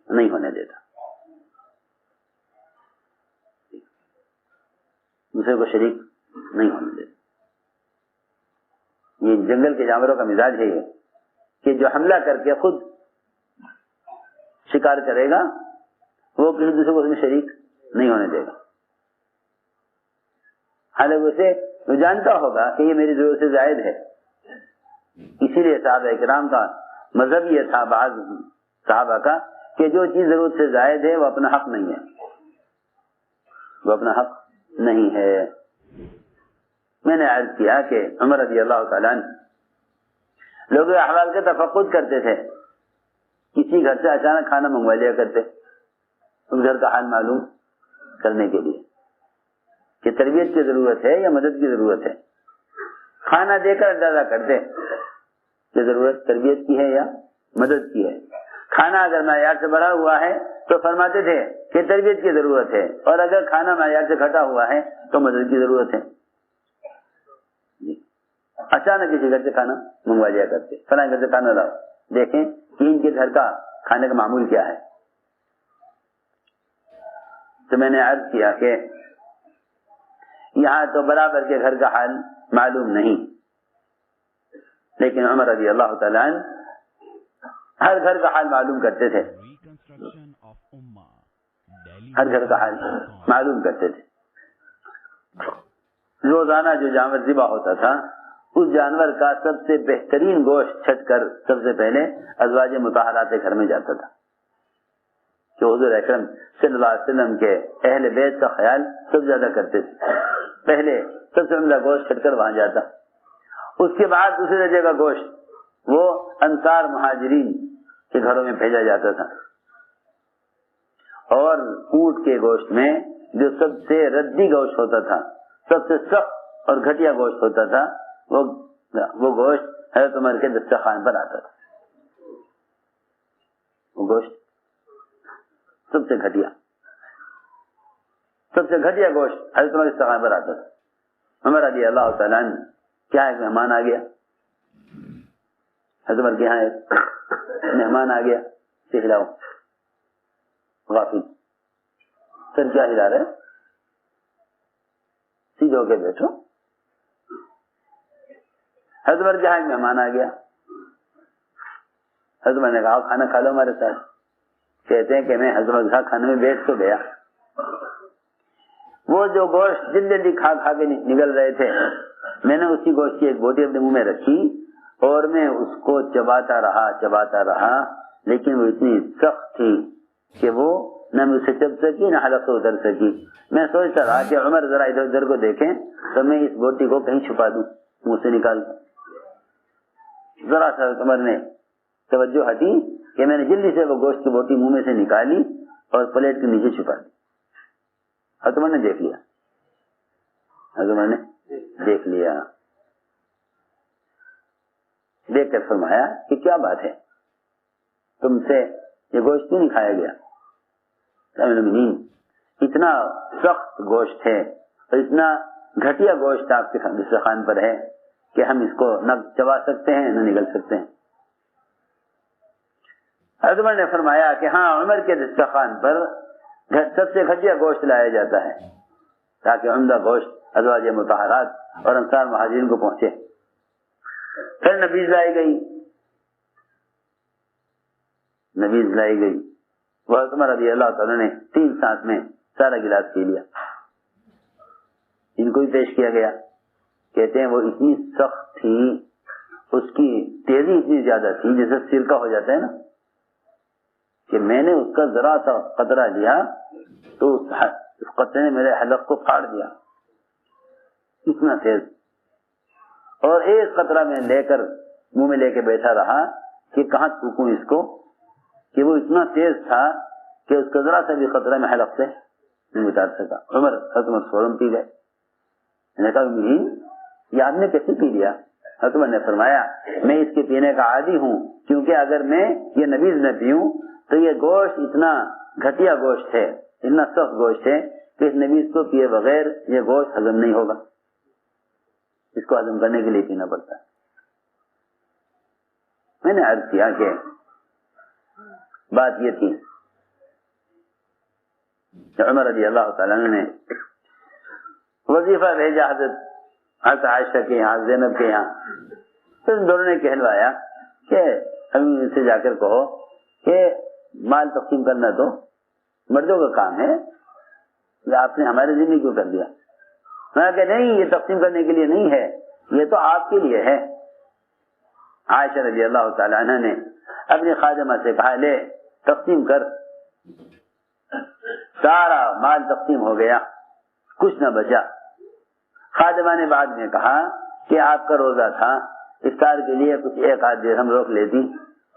نہیں ہونے دیتا, دوسرے کو شریک نہیں ہونے دیتا. یہ جنگل کے جانوروں کا مزاج ہے یہ کہ جو حملہ کر کے خود شکار کرے گا وہ کسی دوسرے کو اس میں شریک نہیں ہونے دے گا. حالانکہ اسے وہ جانتا ہوگا کہ یہ میری ضرورت سے زائد ہے. اسی لیے صحابہ کرام کا مذہب یہ تھا, بعض صحابہ کا, کہ جو چیز ضرورت سے زائد ہے وہ اپنا حق نہیں ہے, وہ اپنا حق نہیں ہے. میں نے عرض کیا کہ عمر رضی اللہ تعالیٰ عنہ لوگ احوال کا تفقد کرتے تھے، کسی گھر سے اچانک کھانا منگوا لیا کرتے اس گھر کا حال معلوم کرنے کے لیے کہ تربیت کی ضرورت ہے یا مدد کی ضرورت ہے. کھانا دے کر اندازہ کرتے کہ ضرورت تربیت کی ہے یا مدد کی ہے. کھانا اگر معیار سے بڑھا ہوا ہے تو فرماتے تھے کہ تربیت کی ضرورت ہے، اور اگر کھانا معیار سے گھٹا ہوا ہے تو مدد کی ضرورت ہے. اچانک کسی گھر سے کھانا منگوا لیا کرتے، فلاں گھر سے کھانا لاؤ، دیکھیں کہ ان کے گھر کا کھانے کا معمول کیا ہے. تو میں نے عرض کیا کہ یہاں تو برابر کے گھر کا حال معلوم نہیں، لیکن عمر رضی اللہ تعالیٰ عنہ ہر گھر کا حال معلوم کرتے تھے، ہر گھر کا حال معلوم کرتے تھے. روزانہ جو جانور ذبح ہوتا تھا اس جانور کا سب سے بہترین گوشت چھٹ کر سب سے پہلے ازواج مطہرات کے گھر میں جاتا تھا، کہ حضور اکرم صلی اللہ علیہ وسلم کے اہل بیت کا خیال سب زیادہ کرتے تھے. پہلے سب سے عمدہ گوشت چھٹ کر وہاں جاتا، اس کے بعد دوسرے درجے کا گوشت وہ انصار مہاجرین کے گھروں میں بھیجا جاتا تھا. اور اونٹ کے گوشت میں جو سب سے ردی گوشت ہوتا تھا، سب سے سخت اور گھٹیا گوشت ہوتا تھا، وہ گوشت حضرت عمر کے دسترخوان پر آتا تھا. وہ گوشت سب سے گھٹیا گوشت حضرت عمر کے دسترخوان پر آتا تھا. عمر رضی اللہ تعالیٰ عنہ کیا ایک مہمان آ گیا، حضرت عمر کے یہاں ایک مہمان آ گیا، ہلاؤ غافل، سر کیا ہلا رہے، سیدھے ہو کے بیٹھو. حضرت عمر کے یہاں ایک مہمان آ گیا. حضرت عمر نے کہا کھانا کھا لو ہمارے ساتھ. کہتے ہیں کہ میں حضرت عمر کے ساتھ کھانے میں بیٹھ تو گیا، وہ جو گوشت جلدی کھا کے نگل رہے تھے، میں نے اسی گوشت کی ایک بوٹی اپنے منہ میں رکھی اور میں اس کو چباتا رہا، لیکن وہ اتنی سخت تھی کہ وہ نہ مجھ سے چب سکی نہ حلق سے اتر سکی. میں سوچتا رہا کہ عمر ذرا ادھر ادھر کو دیکھیں تو میں اس بوٹی کو کہیں چھپا دوں منہ سے نکال کر. ذرا سا عمر نے توجہ ہٹی کہ میں نے جلدی سے وہ گوشت کی بوٹی منہ میں سے نکالی اور پلیٹ کے نیچے چھپا دی. حضرت عمر نے دیکھ لیا، دیکھ کر فرمایا کہ کیا بات ہے، تم سے یہ گوشت کیوں نہیں کھایا گیا؟ اتنا سخت گوشت ہے اور اتنا گھٹیا گوشت آپ کے دسترخوان پر ہے کہ ہم اس کو نہ چبا سکتے ہیں نہ نگل سکتے ہیں. حضرت عمر نے فرمایا کہ ہاں، عمر کے دسترخوان پر سب سے گھٹیا گوشت لایا جاتا ہے تاکہ عمدہ گوشت ازواج مطہرات اور انصار مہاجرین کو پہنچے. پھر نبیذ لائی گئی. وہ حضرت عمر رضی اللہ تعالیٰ نے 3 سانس میں سارا گلاس پی لیا. ان کو بھی پیش کیا گیا. کہتے ہیں وہ اتنی سخت تھی، اس کی تیزی اتنی زیادہ تھی جیسے سرکہ ہو جاتا ہے نا، کہ میں نے اس کا ذرا سا قطرہ لیا تو اس قطرے نے میرے حلق کو پھاڑ دیا، اتنا تیز. اور ایک قطرہ میں لے کر منہ میں لے کے بیٹھا رہا کہ کہاں تھوکوں اس کو، کہ وہ اتنا تیز تھا کہ اس کا ذرا سا بھی قطرہ میں حلق سے نہیں اتار سکا. حضرت عمر فوراً پی گئے. میں نے کہا یہ آپ نے کیسے پی لیا؟ حضرت عمر نے فرمایا میں اس کے پینے کا عادی ہوں، کیونکہ اگر میں یہ نبیذ نہ پیوں تو یہ گوشت اتنا گھٹیا گوشت ہے، اتنا سخت گوشت ہے کہ اس نبیذ کو پیے بغیر یہ گوشت ہضم نہیں ہوگا، اس کو ہضم کرنے کے لیے پینا پڑتا ہے. میں نے عرض کیا کہ بات یہ تھی کہ عمر رضی اللہ تعالیٰ نے وظیفہ بھیجا حضرت عائشہ کے یہاں، زینب کے یہاں. پھر دونوں نے کہلوایا کہ ہم سے جا کر کہو کہ مال تقسیم کرنا تو مردوں کا کام ہے، آپ نے ہمارے ذمہ کیوں کر دیا؟ میں کہ نہیں، یہ تقسیم کرنے کے لیے نہیں ہے، یہ تو آپ کے لیے ہے. عائشہ رضی اللہ تعالی عنہ نے اپنی خادمہ سے کہا لے تقسیم کر. سارا مال تقسیم ہو گیا، کچھ نہ بچا. خادمہ نے بعد میں کہا کہ آپ کا روزہ تھا، افطار کے لیے کچھ 1 آدھ درہم روک لیتی.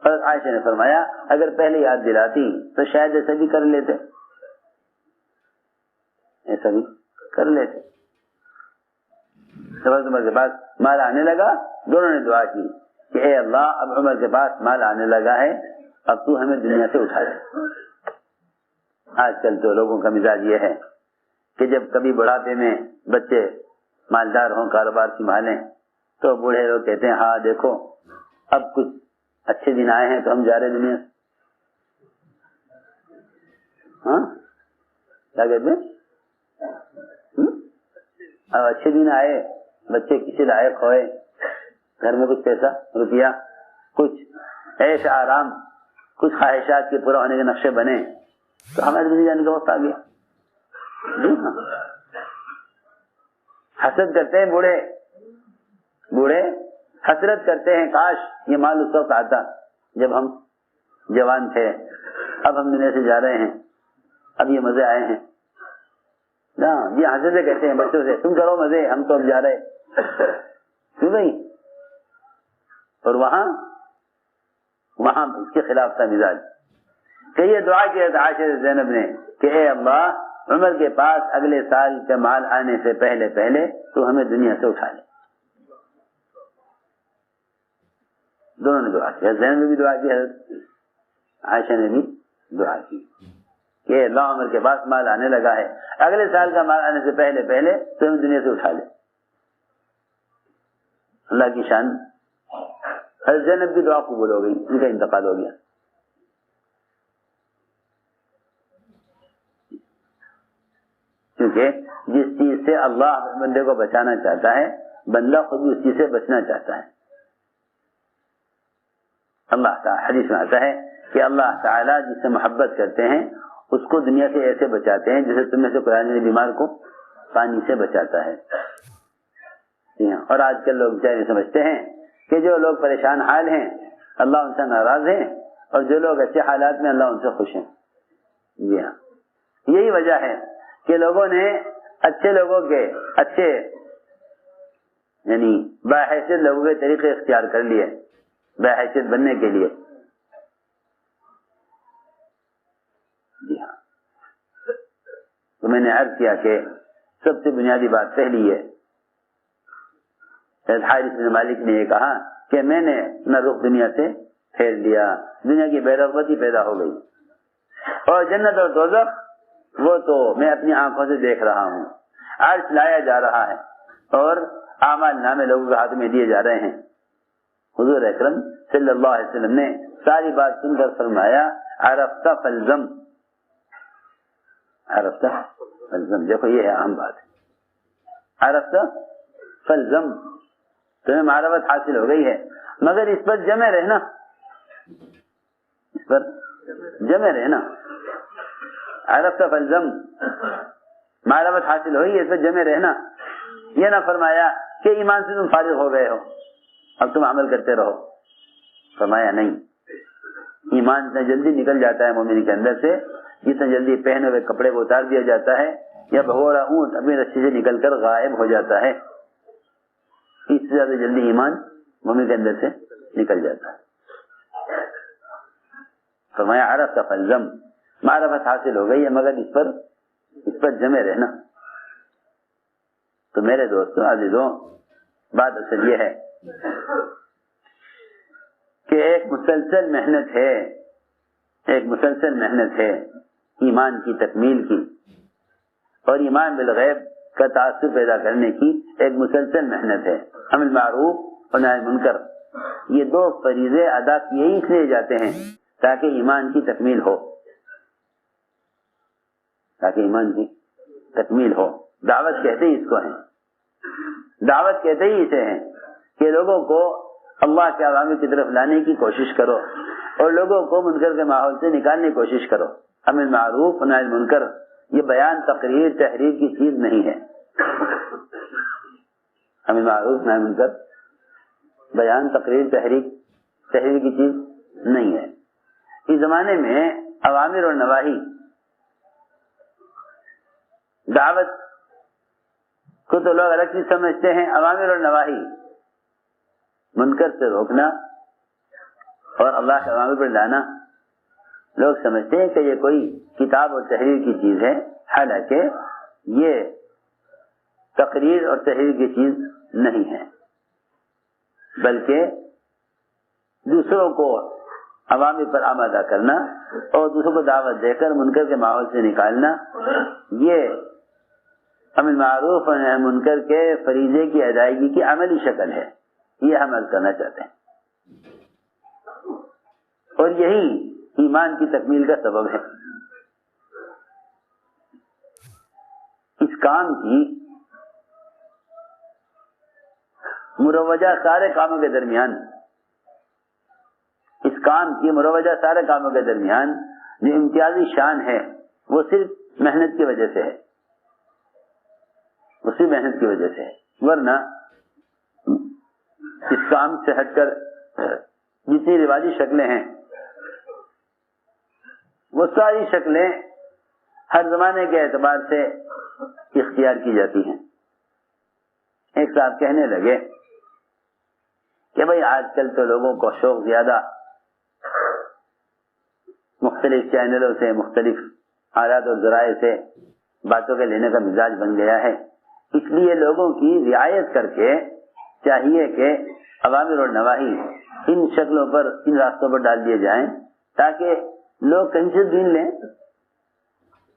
حضرت عائشہ نے فرمایا اگر پہلے یاد دلاتی تو شاید ایسا بھی کر لیتے، ایسا بھی کر لیتے. جب عمر کے پاس مال آنے لگا دونوں نے دعا کی کہ اے اللہ اب عمر کے پاس مال آنے لگا ہے، اب تو ہمیں دنیا سے اٹھا دے. آج کل تو لوگوں کا مزاج یہ ہے کہ جب کبھی بڑھاپے میں بچے مالدار ہوں، کاروبار سنبھالیں، تو بوڑھے لوگ کہتے ہیں ہاں دیکھو اب کچھ اچھے دن آئے ہیں تو ہم جا رہے دنیا سے. ہاں کیا کہتے ہیں؟ اب اچھے دن آئے، بچے کسی لائق ہوئے، گھر میں کچھ پیسہ روپیہ، کچھ عیش آرام، کچھ خواہشات کے پورا ہونے کے نقشے بنے تو ہمارے دنیا جانے کا وقت آ گیا. جی ہاں، حسد کرتے ہیں بوڑھے حسرت کرتے ہیں کاش یہ مال اس وقت آتا جب ہم جوان تھے، اب ہم دنیا سے جا رہے ہیں، اب یہ مزے آئے ہیں. یہ حسد کہتے ہیں بچوں سے تم کرو مزے، ہم تو اب جا رہے. کیوں نہیں؟ اور وہاں اس کے خلاف تھا مزاج کہ یہ دعا کی عائشہ زینب نے کہ اے اللہ عمر کے پاس اگلے سال کا مال آنے سے پہلے تو ہمیں دنیا سے اٹھا لے. دونوں نے دعا کی، زینب نے بھی دعا کی، حضرت عائشہ نے بھی دعا کی کہ اللہ عمر کے پاس مال آنے لگا ہے، اگلے سال کا مال آنے سے پہلے تو ہمیں دنیا سے اٹھا لے. اللہ کی شان. حضرت زینب کی دعا قبول ہو گئی، ان کا انتقال ہو گیا. کیونکہ جس چیز سے اللہ بندے کو بچانا چاہتا ہے بندہ خود بھی اس چیز سے بچنا چاہتا ہے. اللہ تعالی حدیث میں آتا ہے کہ اللہ تعالیٰ جس سے محبت کرتے ہیں اس کو دنیا سے ایسے بچاتے ہیں جیسے تم میں سے قرآن بیمار کو پانی سے بچاتا ہے. اور آج کل لوگ بیچارے سمجھتے ہیں کہ جو لوگ پریشان حال ہیں اللہ ان سے ناراض ہیں اور جو لوگ اچھے حالات میں اللہ ان سے خوش ہیں. جی ہاں، یہی وجہ ہے کہ لوگوں نے اچھے لوگوں کے اچھے یعنی باحیثیت لوگوں کے طریقے اختیار کر لیے باحیثیت بننے کے لیے. جی ہاں، تو میں نے عرض کیا کہ سب سے بنیادی بات پہلی ہے حارث بن مالک نے یہ کہا کہ میں نے اپنا رخ دنیا سے پھیر لیا، دنیا کی بے رغبتی پیدا ہو گئی، اور جنت اور دوزخ وہ تو میں اپنی آنکھوں سے دیکھ رہا ہوں. عرش لایا جا رہا ہے اور اعمال نامے لوگوں کے ہاتھ میں دیے جا رہے ہیں. حضور اکرم صلی اللہ علیہ وسلم نے ساری بات سن کر فرمایا عرفت فالزم. عرفت فالزم، دیکھو یہ ہے اہم بات. عرفت فالزم، تمہیں معرفت حاصل ہو گئی ہے مگر اس پر جمع رہنا، اس پر جمع رہنا. عرفت فالزم، معرفت حاصل ہوئی ہے اس پر جمع رہنا. یہ نہ فرمایا کہ ایمان سے تم فارغ ہو گئے ہو اب تم عمل کرتے رہو. فرمایا نہیں، ایمان اتنا جلدی نکل جاتا ہے مومن کے اندر سے جتنا جلدی پہنے ہوئے کپڑے کو اتار دیا جاتا ہے یا بھگوڑا اونٹ اپنی رسی سے نکل کر غائب ہو جاتا ہے، اس سے زیادہ جلدی ایمان مومن کے اندر سے نکل جاتا ہے. فرمایا عرفت فالزم، معرفت حاصل ہو گئی ہے مگر اس پر جمع رہنا. تو میرے دوستوں عزیزوں، بات اصل یہ ہے کہ ایک مسلسل محنت ہے ایمان کی تکمیل کی اور ایمان بالغیب کا تاثر پیدا کرنے کی ایک مسلسل محنت ہے. امر معروف اور نہی منکر، یہ دو فریضے ادا کیے ہی اس لیے جاتے ہیں تاکہ ایمان کی تکمیل ہو، تاکہ ایمان کی تکمیل ہو. دعوت کہتے ہی اس کو ہیں، دعوت کہتے ہی اسے ہیں کہ لوگوں کو اللہ کے عوامل کی طرف لانے کی کوشش کرو اور لوگوں کو منکر کے ماحول سے نکالنے کی کوشش کرو. امر معروف اور نہی منکر یہ بیان تقریر تحریر کی چیز نہیں ہے. امر معروف نہی منکر بیان تقریر تحریر کی چیز نہیں ہے. اس زمانے میں اوامر اور نواہی دعوت کو تو لوگ الگ چیز سمجھتے ہیں، اوامر اور نواہی منکر سے روکنا اور اللہ کے اوامر پر لانا، لوگ سمجھتے ہیں کہ یہ کوئی کتاب اور تحریر کی چیز ہے، حالانکہ یہ تقریر اور تحریر کی چیز نہیں ہے، بلکہ دوسروں کو عوام پر آمادہ کرنا اور دوسروں کو دعوت دے کر منکر کے ماحول سے نکالنا، یہ امر معروف اور نہی عن منکر کے فریضے کی ادائیگی کی عملی شکل ہے، یہ ہم عرض کرنا چاہتے ہیں، اور یہی ایمان کی تکمیل کا سبب ہے۔ اس کام کی مروجہ سارے کاموں کے درمیان، اس کام کی مروجہ سارے کاموں کے درمیان جو امتیازی شان ہے وہ صرف محنت کی وجہ سے ہے، اسی محنت کی وجہ سے ہے، ورنہ اس کام سے ہٹ کر جتنی رواجی شکلیں ہیں وہ ساری شکلیں ہر زمانے کے اعتبار سے اختیار کی جاتی ہیں۔ ایک صاحب کہنے لگے کہ بھئی آج کل تو لوگوں کو شوق زیادہ مختلف چینلوں سے، مختلف آلات و ذرائع سے باتوں کے لینے کا مزاج بن گیا ہے، اس لیے لوگوں کی رعایت کر کے چاہیے کہ اوامر اور نواہی ان شکلوں پر، ان راستوں پر ڈال دیے جائیں تاکہ لوگ کہیں سے دین لیں،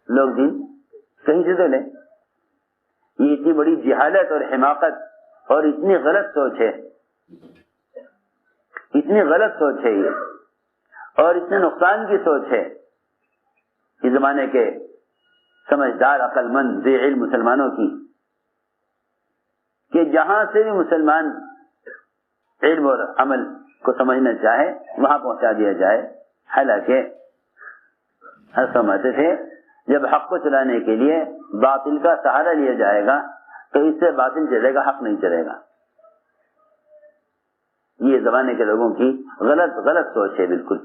لوگ دین کہیں سے تو لیں۔ یہ اتنی بڑی جہالت اور حماقت اور اتنی غلط سوچ ہے، اتنی غلط سوچ ہے یہ، اور اتنے نقصان کی سوچ ہے اس زمانے کے سمجھدار عقل مند ذی علم مسلمانوں کی، کہ جہاں سے بھی مسلمان علم اور عمل کو سمجھنا چاہے وہاں پہنچا دیا جائے، حالانکہ ہر سمجھتے تھے جب حق کو چلانے کے لیے باطل کا سہارا لیا جائے گا تو اس سے باطل چلے گا، حق نہیں چلے گا۔ یہ زمانے کے لوگوں کی غلط سوچ ہے بالکل،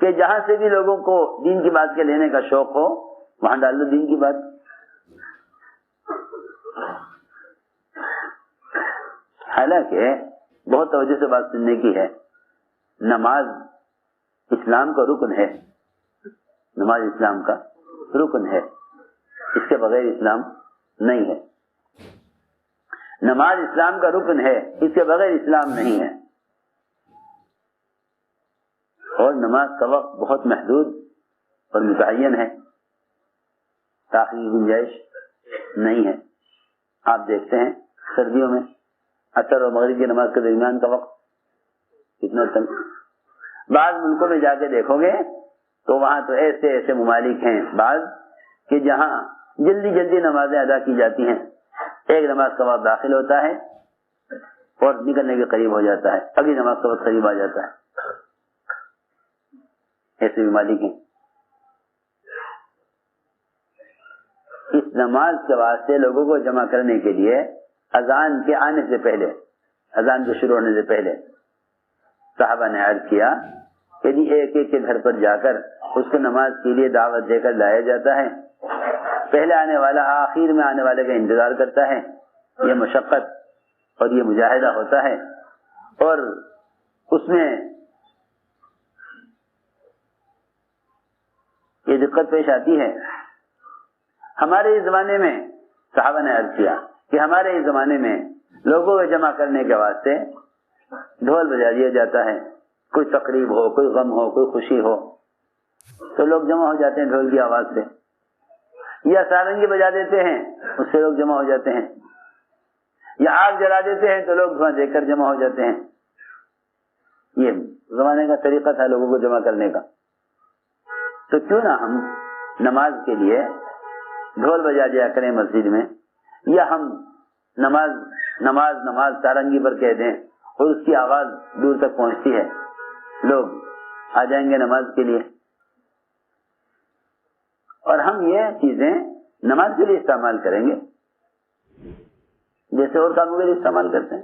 کہ جہاں سے بھی لوگوں کو دین کی بات کے لینے کا شوق ہو وہاں ڈال دو دین کی بات۔ حالانکہ بہت توجہ سے بات سننے کی ہے، نماز اسلام کا رکن ہے، نماز اسلام کا رکن ہے، اس کے بغیر اسلام نہیں ہے۔ نماز اسلام کا رکن ہے، اس کے بغیر اسلام نہیں ہے، اور نماز کا وقت بہت محدود اور متعین ہے، تاخیر کی گنجائش نہیں ہے۔ آپ دیکھتے ہیں سردیوں میں عصر اور مغرب کی نماز کے درمیان کا وقت کتنا تنگ، بعض ملکوں میں جا کے دیکھو گے تو وہاں تو ایسے ایسے ممالک ہیں بعض کہ جہاں جلدی جلدی نمازیں ادا کی جاتی ہیں، ایک نماز کا وقت داخل ہوتا ہے اور نکلنے کے قریب ہو جاتا ہے، اگلی نماز کا وقت قریب آ جاتا ہے، ایسے ممالک ہیں۔ اس نماز کے واسطے لوگوں کو جمع کرنے کے لیے اذان کے آنے سے پہلے، اذان کے شروع ہونے سے پہلے صحابہ نے عرض کیا کہ جی ایک ایک کے گھر پر جا کر اس کو نماز کے لیے دعوت دے کر لایا جاتا ہے، پہلے آنے والا آخر میں آنے والے کا انتظار کرتا ہے، یہ مشقت اور یہ مجاہدہ ہوتا ہے، اور اس میں یہ دقت پیش آتی ہے۔ ہمارے اس زمانے میں صحابہ نے عرض کیا کہ ہمارے اس زمانے میں لوگوں کو جمع کرنے کے واسطے ڈھول بجا دیا جاتا ہے، کوئی تقریب ہو، کوئی غم ہو، کوئی خوشی ہو تو لوگ جمع ہو جاتے ہیں ڈھول کی آواز سے، یا سارنگی بجا دیتے ہیں اس سے لوگ جمع ہو جاتے ہیں، یا آگ جلا دیتے ہیں تو لوگ دھواں دیکھ کر جمع ہو جاتے ہیں۔ یہ زمانے کا طریقہ تھا لوگوں کو جمع کرنے کا، تو کیوں نہ ہم نماز کے لیے ڈھول بجا دیا کریں مسجد میں، یا ہم نماز نماز نماز سارنگی پر کہہ دیں اور اس کی آواز دور تک پہنچتی ہے، لوگ آ جائیں گے نماز کے لیے، اور ہم یہ چیزیں نماز کے لیے استعمال کریں گے جیسے اور کاموں کے لیے استعمال کرتے ہیں۔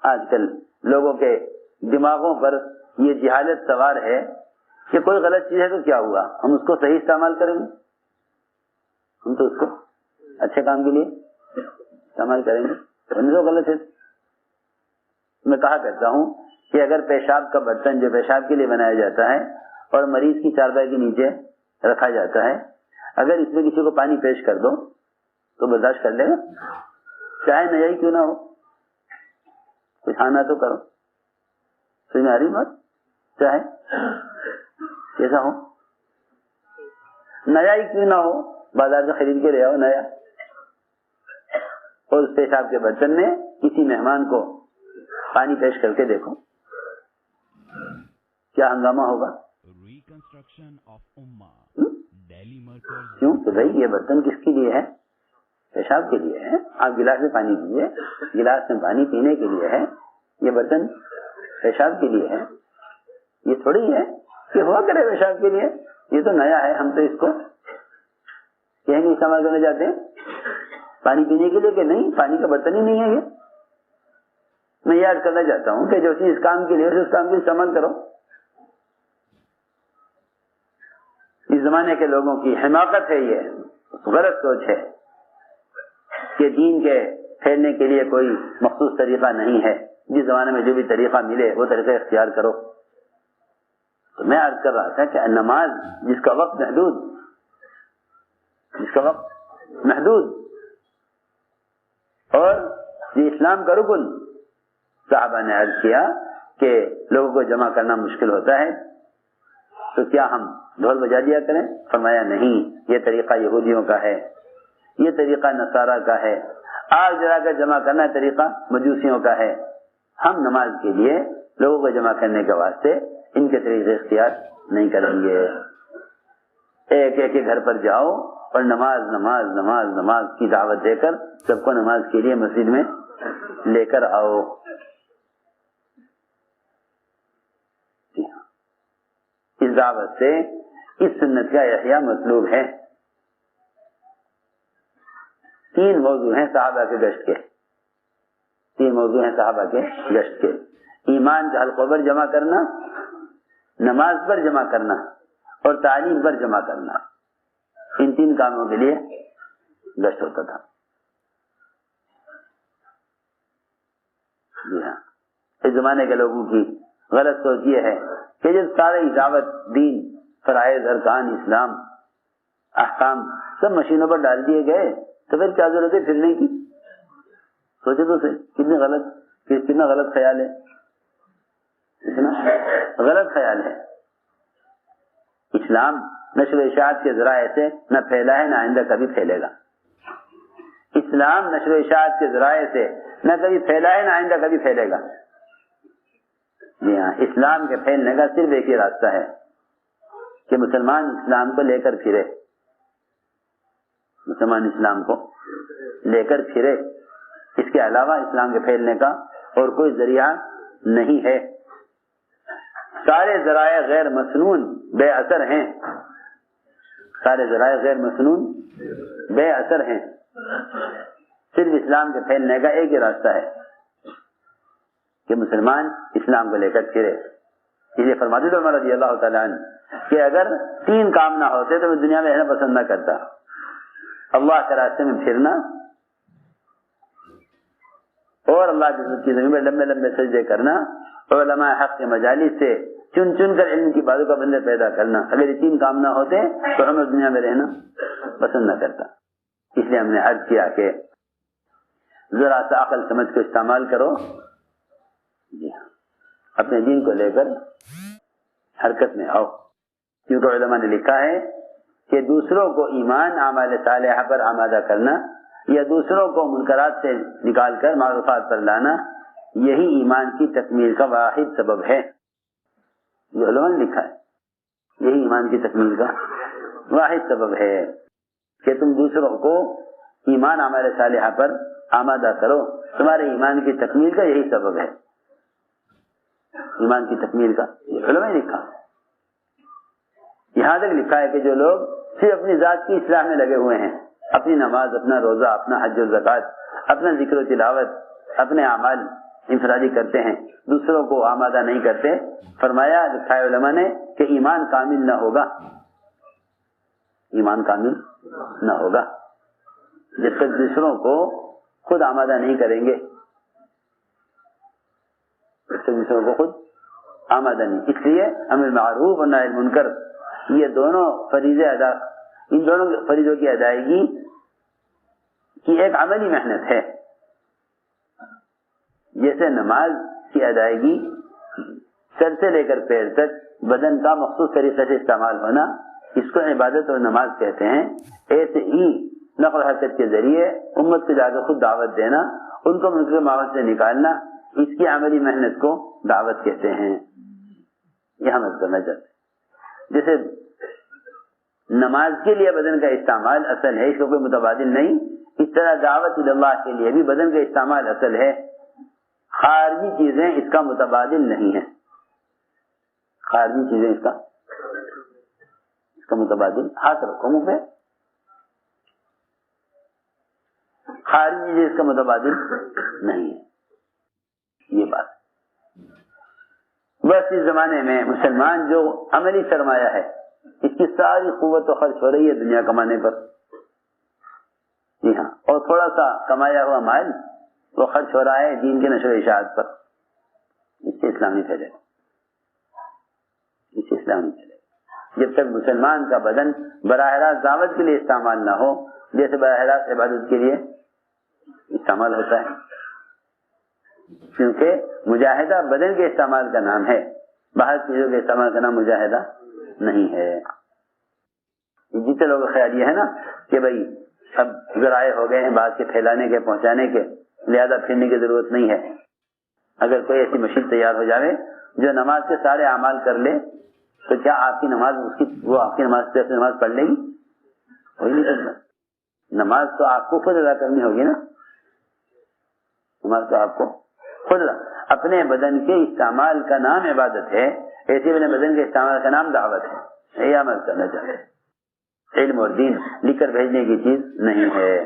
آج کل لوگوں کے دماغوں پر یہ جہالت سوار ہے کہ کوئی غلط چیز ہے تو کیا ہوا، ہم اس کو صحیح استعمال کریں گے، ہم تو اس کو اچھے کام کے لیے استعمال کریں گے، تو غلط ہے۔ میں کہا کرتا ہوں کہ اگر پیشاب کا برتن جو پیشاب کے لیے بنایا جاتا ہے اور مریض کی چارپائی کے نیچے رکھا جاتا ہے، اگر اس میں کسی کو پانی پیش کر دو تو برداشت کر لے گا، چاہے نجائی کیوں نہ ہو؟ کچھ آنا تو کرو، سمجھ میں آ رہی بات؟ چاہے کیسا ہو، نیا ہی کیوں نہ ہو، بازار سے خرید کے لے آؤ نیا، اور اس پیشاب کے برتن میں کسی مہمان کو پانی پیش کر کے دیکھو کیا ہنگامہ ہوگا۔ کیوں کہ بھائی یہ برتن کس کے لیے ہے؟ پیشاب کے لیے ہے۔ آپ گلاس میں پانی پیجیے، گلاس میں پانی پینے کے لیے ہے، یہ برتن پیشاب کے لیے ہے۔ یہ تھوڑی ہے کہ ہوا کرے پیشاب کے لیے، یہ تو نیا ہے، ہم تو اس کو کہیں گے استعمال کرنے جاتے ہیں پانی پینے کے لیے کہ نہیں، پانی کا برتن ہی نہیں ہے یہ۔ میں یاد کرنا چاہتا ہوں کہ جو چیز اس کام کے لیے اس کام کے استعمال کرو۔ اس زمانے کے لوگوں کی حماقت ہے، یہ غلط سوچ ہے کہ دین کے پھیلنے کے لیے کوئی مخصوص طریقہ نہیں ہے، جس زمانے میں جو بھی طریقہ ملے وہ طریقہ اختیار کرو۔ تو میں عرض کر رہا تھا کہ نماز جس کا وقت محدود اور یہ اسلام کا رکن، صحابہ نے عرض کیا کہ لوگوں کو جمع کرنا مشکل ہوتا ہے تو کیا ہم ڈھول بجا دیا کریں؟ فرمایا نہیں، یہ طریقہ یہودیوں کا ہے، یہ طریقہ نصارہ کا ہے، آگ جلا کر جمع کرنا طریقہ مجوسیوں کا ہے۔ ہم نماز کے لیے لوگوں کو جمع کرنے کے واسطے ان کے طریقے اختیار نہیں کریں گے۔ ایک ایک کے گھر پر جاؤ اور نماز نماز نماز نماز کی دعوت دے کر سب کو نماز کے لیے مسجد میں لے کر آؤ۔ اس دعوت سے اس سنت کا احیاء مطلوب ہے۔ 3 موضوع ہیں صحابہ کے گشت کے، 3 موضوع ہیں صحابہ کے گشت کے: ایمان کے حلقوں پر جمع کرنا، نماز پر جمع کرنا اور تعلیم پر جمع کرنا۔ ان 3 کاموں کے لیے گشت ہوتا تھا۔ جی ہاں، اس زمانے کے لوگوں کی غلط سوچ یہ ہے کہ جب سارے دعوت، دین، فرائض، ارکان اسلام، احکام سب مشینوں پر ڈال دیے گئے تو پھر کیا ضرورت ہے پھرنے کی؟ سوچے تو صحیح، کتنا غلط خیال ہے، اتنا غلط خیال ہے۔ اسلام نشر و اشاعت کے ذرائع سے نہ پھیلا ہے، نہ آئندہ کبھی پھیلے گا۔ اسلام نشر و اشاعت کے ذرائع سے نہ کبھی پھیلا ہے، نہ آئندہ کبھی پھیلے گا۔ جی ہاں، اسلام کے پھیلنے کا صرف ایک ہی راستہ ہے کہ مسلمان اسلام کو لے کر پھرے، مسلمان اسلام کو لے کر پھرے۔ اس کے علاوہ اسلام کے پھیلنے کا اور کوئی ذریعہ نہیں ہے۔ سارے ذرائع غیر مسنون بے اثر ہیں، سارے ذرائع غیر مسنون بے اثر ہیں۔ صرف اسلام کے پھیلنے کا ایک ہی راستہ ہے کہ مسلمان اسلام کو لے کر پھرے۔ اس لیے فرماتے تھے عمر رضی اللہ تعالیٰ عنہ کہ اگر 3 کام نہ ہوتے تو میں دنیا میں رہنا پسند نہ کرتا: اللہ کے راستے میں پھرنا، اور اللہ کی زمین میں لمبے لمبے سجدے کرنا، اور علماء حق کے مجالس سے چن چن کر علم کی باتوں کا بندے پیدا کرنا۔ اگر یہ 3 کام نہ ہوتے تو ہم دنیا میں رہنا پسند نہ کرتا۔ اس لیے ہم نے عرض کیا کہ ذرا سا عقل سمجھ کو استعمال کرو، جی ہاں، اپنے دین کو لے کر حرکت میں آؤ، کیونکہ علماء نے لکھا ہے کہ دوسروں کو ایمان اعمال صالحہ پر آمادہ کرنا یا دوسروں کو منکرات سے نکال کر معروفات پر لانا، یہی ایمان کی تکمیل کا واحد سبب ہے۔ یہ علماء نے لکھا ہے، یہی ایمان کی تکمیل کا واحد سبب ہے کہ تم دوسروں کو ایمان اعمال صالحہ پر آمادہ کرو۔ تمہارے ایمان کی تکمیل کا یہی سبب ہے، ایمان کی تکمیل کا۔ یہ علماء نے لکھا، یہاں تک لکھا ہے کہ جو لوگ صرف اپنی ذات کی اصلاح میں لگے ہوئے ہیں، اپنی نماز، اپنا روزہ، اپنا حج و زکوٰۃ، اپنا ذکر و تلاوت، اپنے اعمال انفرادی کرتے ہیں، دوسروں کو آمادہ نہیں کرتے، فرمایا لکھا ہے علماء نے کہ ایمان کامل نہ ہوگا، ایمان کامل نہ ہوگا جب تک دوسروں کو خود آمادہ نہیں کریں گے۔ تو دوسروں کو خود آمدنی. اس لیے امر معروف اور نہی منکر یہ دونوں فریضے ان دونوں فریضوں کی ادائیگی کی ایک عملی محنت ہے. جیسے نماز کی ادائیگی سر سے لے کر پیر تک بدن کا مخصوص طریقے سے استعمال ہونا اس کو عبادت اور نماز کہتے ہیں، ایسے ہی نقل حرکت کے ذریعے امت کو جا کے خود دعوت دینا، ان کو منکر ماحول سے نکالنا، اس کی عملی محنت کو دعوت کہتے ہیں. یہ ہم کرنا چاہتے ہیں. جیسے نماز کے لیے بدن کا استعمال اصل ہے، اس کو کوئی متبادل نہیں، اس طرح دعوت اللہ کے لیے بھی بدن کا استعمال اصل ہے. خارجی چیزیں اس کا متبادل نہیں ہے. خارجی چیزیں اس کا متبادل، ہاتھ رکھو منہ پہ، خارجی چیزیں اس کا متبادل نہیں ہے. یہ بات بس اس زمانے میں مسلمان جو عملی سرمایہ ہے اس کی ساری قوت تو خرچ ہو رہی ہے دنیا کمانے پر. جی ہاں، اور تھوڑا سا کمایا ہوا مال وہ خرچ ہو رہا ہے دین کے نشر و اشاعت پر. اس سے اسلام نہیں پھیلے گا، اس سے اسلام نہیں پھیلے گا جب تک مسلمان کا بدن براہ راست دعوت کے لیے استعمال نہ ہو، جیسے براہ راست عبادت کے لیے استعمال ہوتا ہے. کیونکہ مجاہدہ بدن کے استعمال کا نام ہے، باہر چیزوں کے استعمال کا نام مجاہدہ نہیں ہے. جتنے لوگوں کا خیال یہ ہے نا کہ بھائی اب ذرائع ہو گئے ہیں بات کے پھیلانے کے پہنچانے کے، لہذا پھرنے کی ضرورت نہیں ہے. اگر کوئی ایسی مشین تیار ہو جائے جو نماز کے سارے اعمال کر لے تو کیا آپ کی نماز وہ آپ کی نماز پڑھ لے گی؟ وہی نہیں کرتا. نماز تو آپ کو خود ادا کرنی ہوگی نا. نماز تو آپ کو خود اپنے بدن کے استعمال کا نام عبادت ہے، ایسے اپنے بدن کے استعمال کا نام دعوت ہے. یہ عمل کرنا چاہتے ہیں. علم اور دین لکھ کر بھیجنے کی چیز نہیں ہے.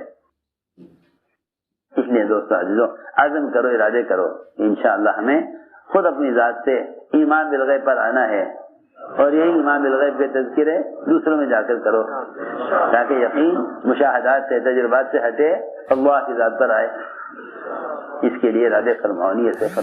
اس لیے دوستو عزیزو عزم کرو، ارادے کرو، انشاءاللہ ہمیں خود اپنی ذات سے ایمان بالغیب پر آنا ہے، اور یہی ایمان بالغیب کے تذکرے دوسروں میں جا کر کرو تاکہ یقین مشاہدات سے تجربات سے ہٹے اللہ کی ذات پر آئے. اس کے لیے ارادے فرماؤ، نیت سے فرماؤ.